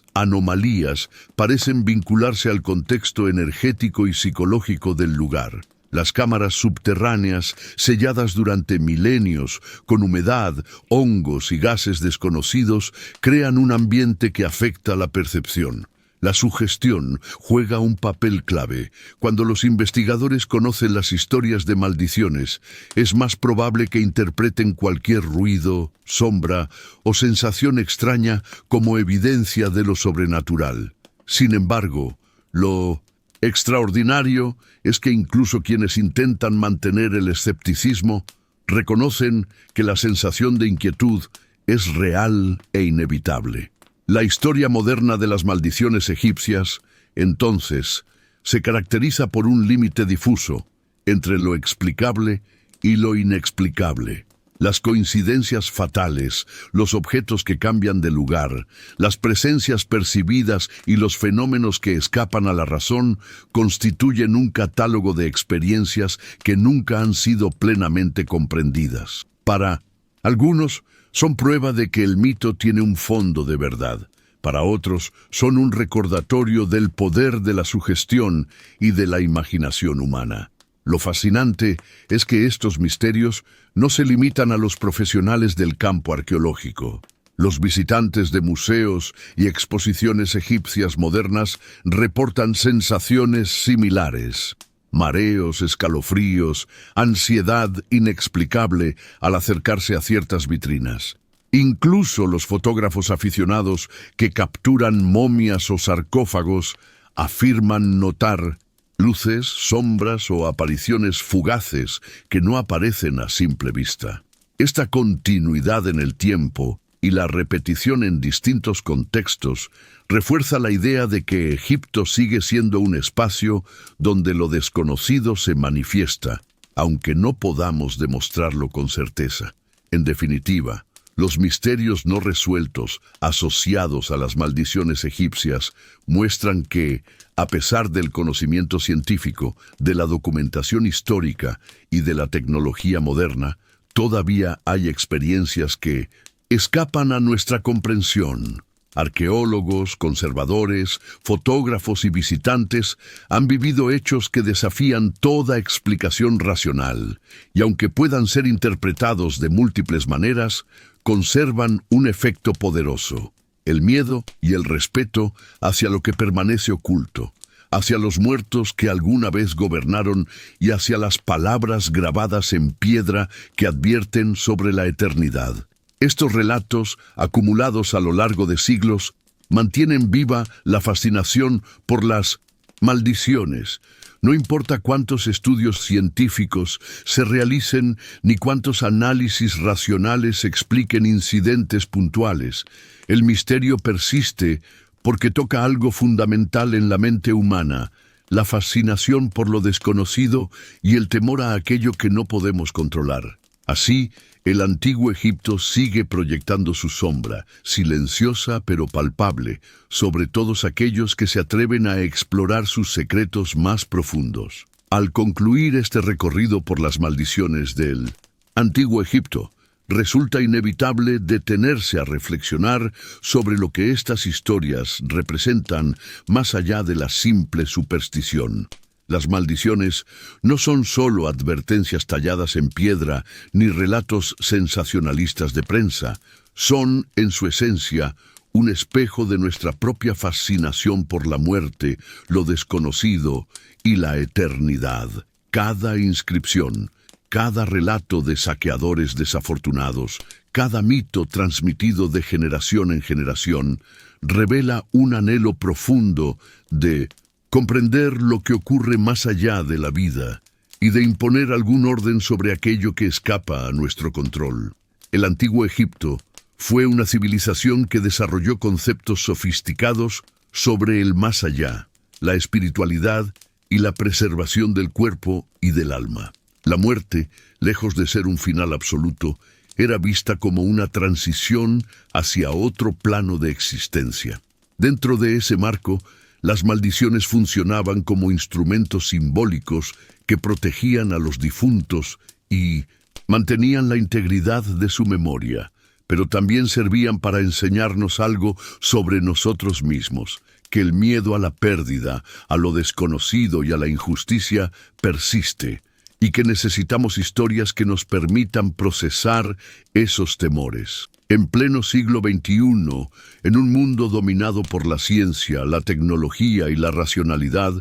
anomalías parecen vincularse al contexto energético y psicológico del lugar. Las cámaras subterráneas, selladas durante milenios, con humedad, hongos y gases desconocidos, crean un ambiente que afecta la percepción. La sugestión juega un papel clave. Cuando los investigadores conocen las historias de maldiciones, es más probable que interpreten cualquier ruido, sombra o sensación extraña como evidencia de lo sobrenatural. Sin embargo, lo extraordinario es que incluso quienes intentan mantener el escepticismo reconocen que la sensación de inquietud es real e inevitable. La historia moderna de las maldiciones egipcias, entonces, se caracteriza por un límite difuso entre lo explicable y lo inexplicable. Las coincidencias fatales, los objetos que cambian de lugar, las presencias percibidas y los fenómenos que escapan a la razón constituyen un catálogo de experiencias que nunca han sido plenamente comprendidas. Para algunos, son prueba de que el mito tiene un fondo de verdad. Para otros, son un recordatorio del poder de la sugestión y de la imaginación humana. Lo fascinante es que estos misterios no se limitan a los profesionales del campo arqueológico. Los visitantes de museos y exposiciones egipcias modernas reportan sensaciones similares. Mareos, escalofríos, ansiedad inexplicable al acercarse a ciertas vitrinas. Incluso los fotógrafos aficionados que capturan momias o sarcófagos afirman notar luces, sombras o apariciones fugaces que no aparecen a simple vista. Esta continuidad en el tiempo y la repetición en distintos contextos refuerza la idea de que Egipto sigue siendo un espacio donde lo desconocido se manifiesta, aunque no podamos demostrarlo con certeza. En definitiva, los misterios no resueltos asociados a las maldiciones egipcias muestran que, a pesar del conocimiento científico, de la documentación histórica y de la tecnología moderna, todavía hay experiencias que escapan a nuestra comprensión. Arqueólogos, conservadores, fotógrafos y visitantes han vivido hechos que desafían toda explicación racional, y aunque puedan ser interpretados de múltiples maneras, conservan un efecto poderoso: el miedo y el respeto hacia lo que permanece oculto, hacia los muertos que alguna vez gobernaron y hacia las palabras grabadas en piedra que advierten sobre la eternidad. Estos relatos, acumulados a lo largo de siglos, mantienen viva la fascinación por las maldiciones. No importa cuántos estudios científicos se realicen ni cuántos análisis racionales expliquen incidentes puntuales, el misterio persiste porque toca algo fundamental en la mente humana: la fascinación por lo desconocido y el temor a aquello que no podemos controlar. Así, el antiguo Egipto sigue proyectando su sombra, silenciosa pero palpable, sobre todos aquellos que se atreven a explorar sus secretos más profundos. Al concluir este recorrido por las maldiciones del antiguo Egipto, resulta inevitable detenerse a reflexionar sobre lo que estas historias representan más allá de la simple superstición. Las maldiciones no son solo advertencias talladas en piedra ni relatos sensacionalistas de prensa. Son, en su esencia, un espejo de nuestra propia fascinación por la muerte, lo desconocido y la eternidad. Cada inscripción, cada relato de saqueadores desafortunados, cada mito transmitido de generación en generación, revela un anhelo profundo de comprender lo que ocurre más allá de la vida y de imponer algún orden sobre aquello que escapa a nuestro control. El antiguo Egipto fue una civilización que desarrolló conceptos sofisticados sobre el más allá, la espiritualidad y la preservación del cuerpo y del alma. La muerte, lejos de ser un final absoluto, era vista como una transición hacia otro plano de existencia. Dentro de ese marco, las maldiciones funcionaban como instrumentos simbólicos que protegían a los difuntos y mantenían la integridad de su memoria, pero también servían para enseñarnos algo sobre nosotros mismos: que el miedo a la pérdida, a lo desconocido y a la injusticia persiste, y que necesitamos historias que nos permitan procesar esos temores. En pleno siglo XXI, en un mundo dominado por la ciencia, la tecnología y la racionalidad,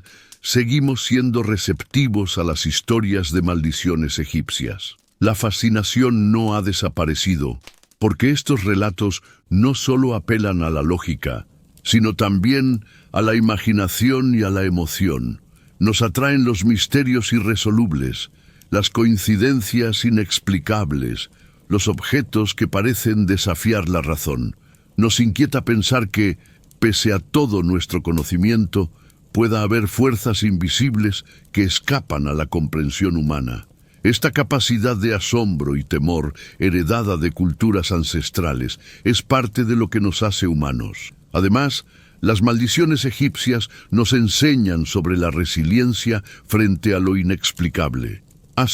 seguimos siendo receptivos a las historias de maldiciones egipcias. La fascinación no ha desaparecido, porque estos relatos no solo apelan a la lógica, sino también a la imaginación y a la emoción. Nos atraen los misterios irresolubles, las coincidencias inexplicables, los objetos que parecen desafiar la razón. Nos inquieta pensar que, pese a todo nuestro conocimiento, pueda haber fuerzas invisibles que escapan a la comprensión humana. Esta capacidad de asombro y temor, heredada de culturas ancestrales, es parte de lo que nos hace humanos. Además, las maldiciones egipcias nos enseñan sobre la resiliencia frente a lo inexplicable. A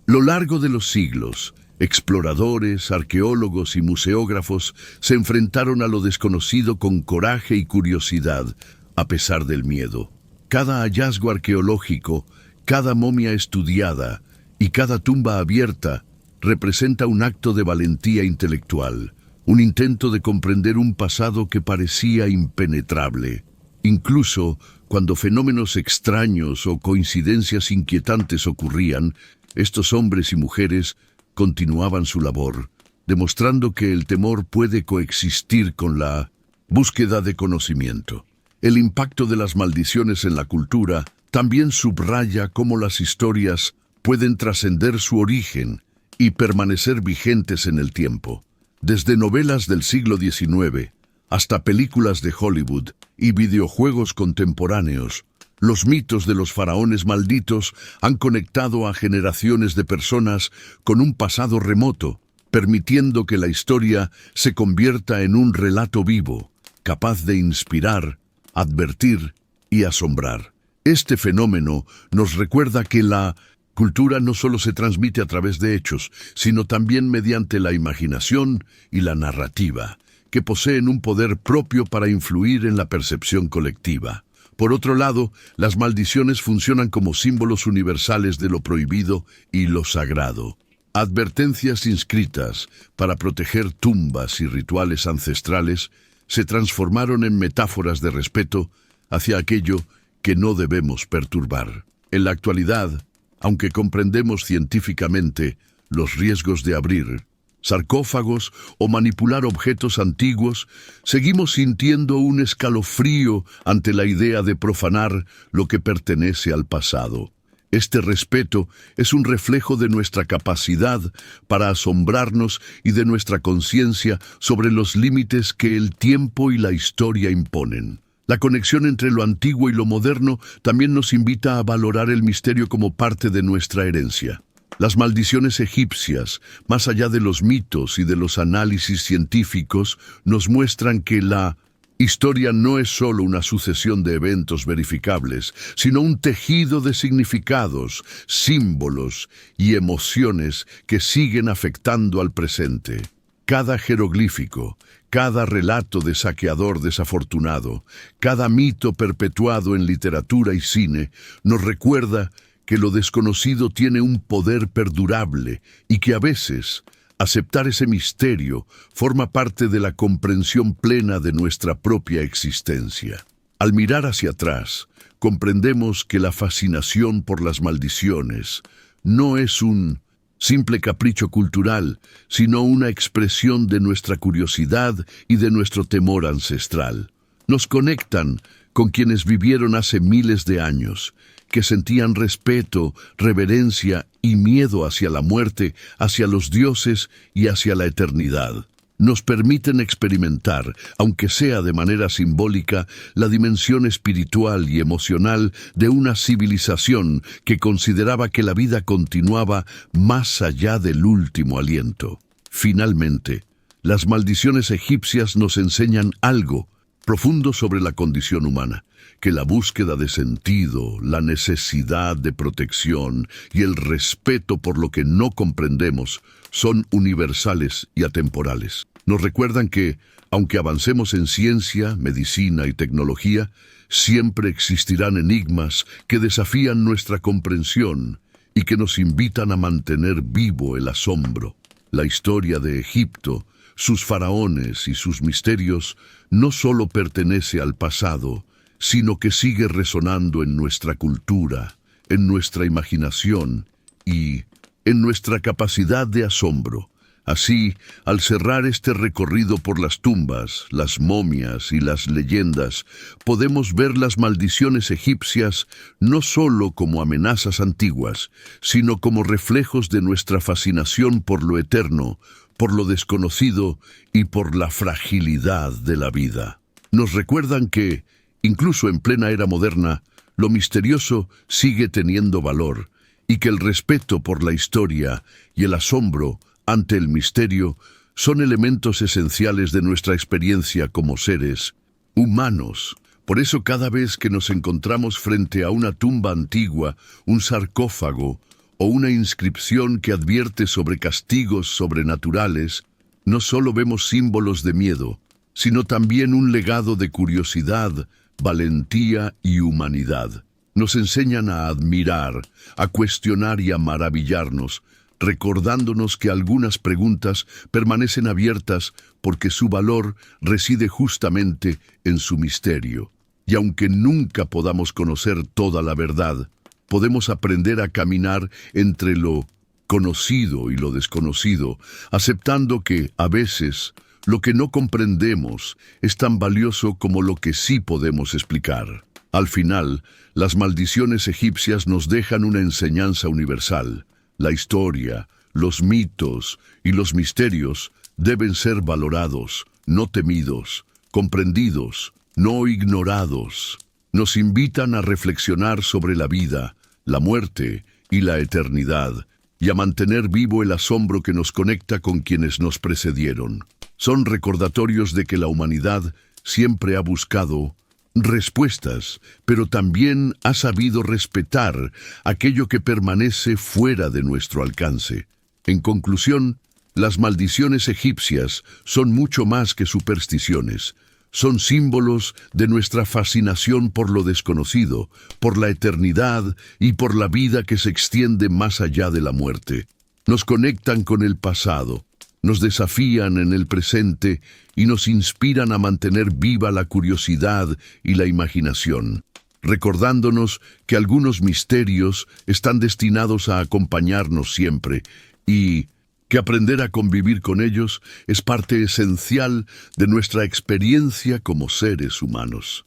lo largo de los siglos, exploradores, arqueólogos y museógrafos se enfrentaron a lo desconocido con coraje y curiosidad, a pesar del miedo. Cada hallazgo arqueológico, cada momia estudiada y cada tumba abierta representa un acto de valentía intelectual, un intento de comprender un pasado que parecía impenetrable. Incluso cuando fenómenos extraños o coincidencias inquietantes ocurrían, estos hombres y mujeres continuaban su labor, demostrando que el temor puede coexistir con la búsqueda de conocimiento. El impacto de las maldiciones en la cultura también subraya cómo las historias pueden trascender su origen y permanecer vigentes en el tiempo. Desde novelas del siglo XIX hasta películas de Hollywood y videojuegos contemporáneos, los mitos de los faraones malditos han conectado a generaciones de personas con un pasado remoto, permitiendo que la historia se convierta en un relato vivo, capaz de inspirar, advertir y asombrar. Este fenómeno nos recuerda que la cultura no solo se transmite a través de hechos, sino también mediante la imaginación y la narrativa, que que poseen un poder propio para influir en la percepción colectiva. Por otro lado, las maldiciones funcionan como símbolos universales de lo prohibido y lo sagrado. Advertencias inscritas para proteger tumbas y rituales ancestrales se transformaron en metáforas de respeto hacia aquello que no debemos perturbar. En la actualidad, aunque comprendemos científicamente los riesgos de abrir sarcófagos o manipular objetos antiguos, seguimos sintiendo un escalofrío ante la idea de profanar lo que pertenece al pasado. Este respeto es un reflejo de nuestra capacidad para asombrarnos y de nuestra conciencia sobre los límites que el tiempo y la historia imponen. La conexión entre lo antiguo y lo moderno también nos invita a valorar el misterio como parte de nuestra herencia. Las maldiciones egipcias, más allá de los mitos y de los análisis científicos, nos muestran que la historia no es solo una sucesión de eventos verificables, sino un tejido de significados, símbolos y emociones que siguen afectando al presente. Cada jeroglífico, cada relato de saqueador desafortunado, cada mito perpetuado en literatura y cine, nos recuerda que lo desconocido tiene un poder perdurable y que a veces aceptar ese misterio forma parte de la comprensión plena de nuestra propia existencia. Al mirar hacia atrás, comprendemos que la fascinación por las maldiciones no es un simple capricho cultural, sino una expresión de nuestra curiosidad y de nuestro temor ancestral. Nos conectan con quienes vivieron hace miles de años, que sentían respeto, reverencia y miedo hacia la muerte, hacia los dioses y hacia la eternidad. Nos permiten experimentar, aunque sea de manera simbólica, la dimensión espiritual y emocional de una civilización que consideraba que la vida continuaba más allá del último aliento. Finalmente, las maldiciones egipcias nos enseñan algo profundo sobre la condición humana, que la búsqueda de sentido, la necesidad de protección y el respeto por lo que no comprendemos son universales y atemporales. Nos recuerdan que, aunque avancemos en ciencia, medicina y tecnología, siempre existirán enigmas que desafían nuestra comprensión y que nos invitan a mantener vivo el asombro. La historia de Egipto, sus faraones y sus misterios no solo pertenece al pasado, sino que sigue resonando en nuestra cultura, en nuestra imaginación y en nuestra capacidad de asombro. Así, al cerrar este recorrido por las tumbas, las momias y las leyendas, podemos ver las maldiciones egipcias no solo como amenazas antiguas, sino como reflejos de nuestra fascinación por lo eterno, por lo desconocido y por la fragilidad de la vida. Nos recuerdan que, incluso en plena era moderna, lo misterioso sigue teniendo valor y que el respeto por la historia y el asombro ante el misterio son elementos esenciales de nuestra experiencia como seres humanos. Por eso cada vez que nos encontramos frente a una tumba antigua, un sarcófago o una inscripción que advierte sobre castigos sobrenaturales, no solo vemos símbolos de miedo, sino también un legado de curiosidad, valentía y humanidad. Nos enseñan a admirar, a cuestionar y a maravillarnos, recordándonos que algunas preguntas permanecen abiertas porque su valor reside justamente en su misterio. Y aunque nunca podamos conocer toda la verdad, podemos aprender a caminar entre lo conocido y lo desconocido, aceptando que, a veces, lo que no comprendemos es tan valioso como lo que sí podemos explicar. Al final, las maldiciones egipcias nos dejan una enseñanza universal. La historia, los mitos y los misterios deben ser valorados, no temidos, comprendidos, no ignorados. Nos invitan a reflexionar sobre la vida, la muerte y la eternidad, y a mantener vivo el asombro que nos conecta con quienes nos precedieron. Son recordatorios de que la humanidad siempre ha buscado respuestas, pero también ha sabido respetar aquello que permanece fuera de nuestro alcance. En conclusión, Las maldiciones egipcias son mucho más que supersticiones. Son símbolos de nuestra fascinación por lo desconocido, por la eternidad y por la vida que se extiende más allá de la muerte. Nos conectan con el pasado, nos desafían en el presente y nos inspiran a mantener viva la curiosidad y la imaginación, recordándonos que algunos misterios están destinados a acompañarnos siempre y que aprender a convivir con ellos es parte esencial de nuestra experiencia como seres humanos.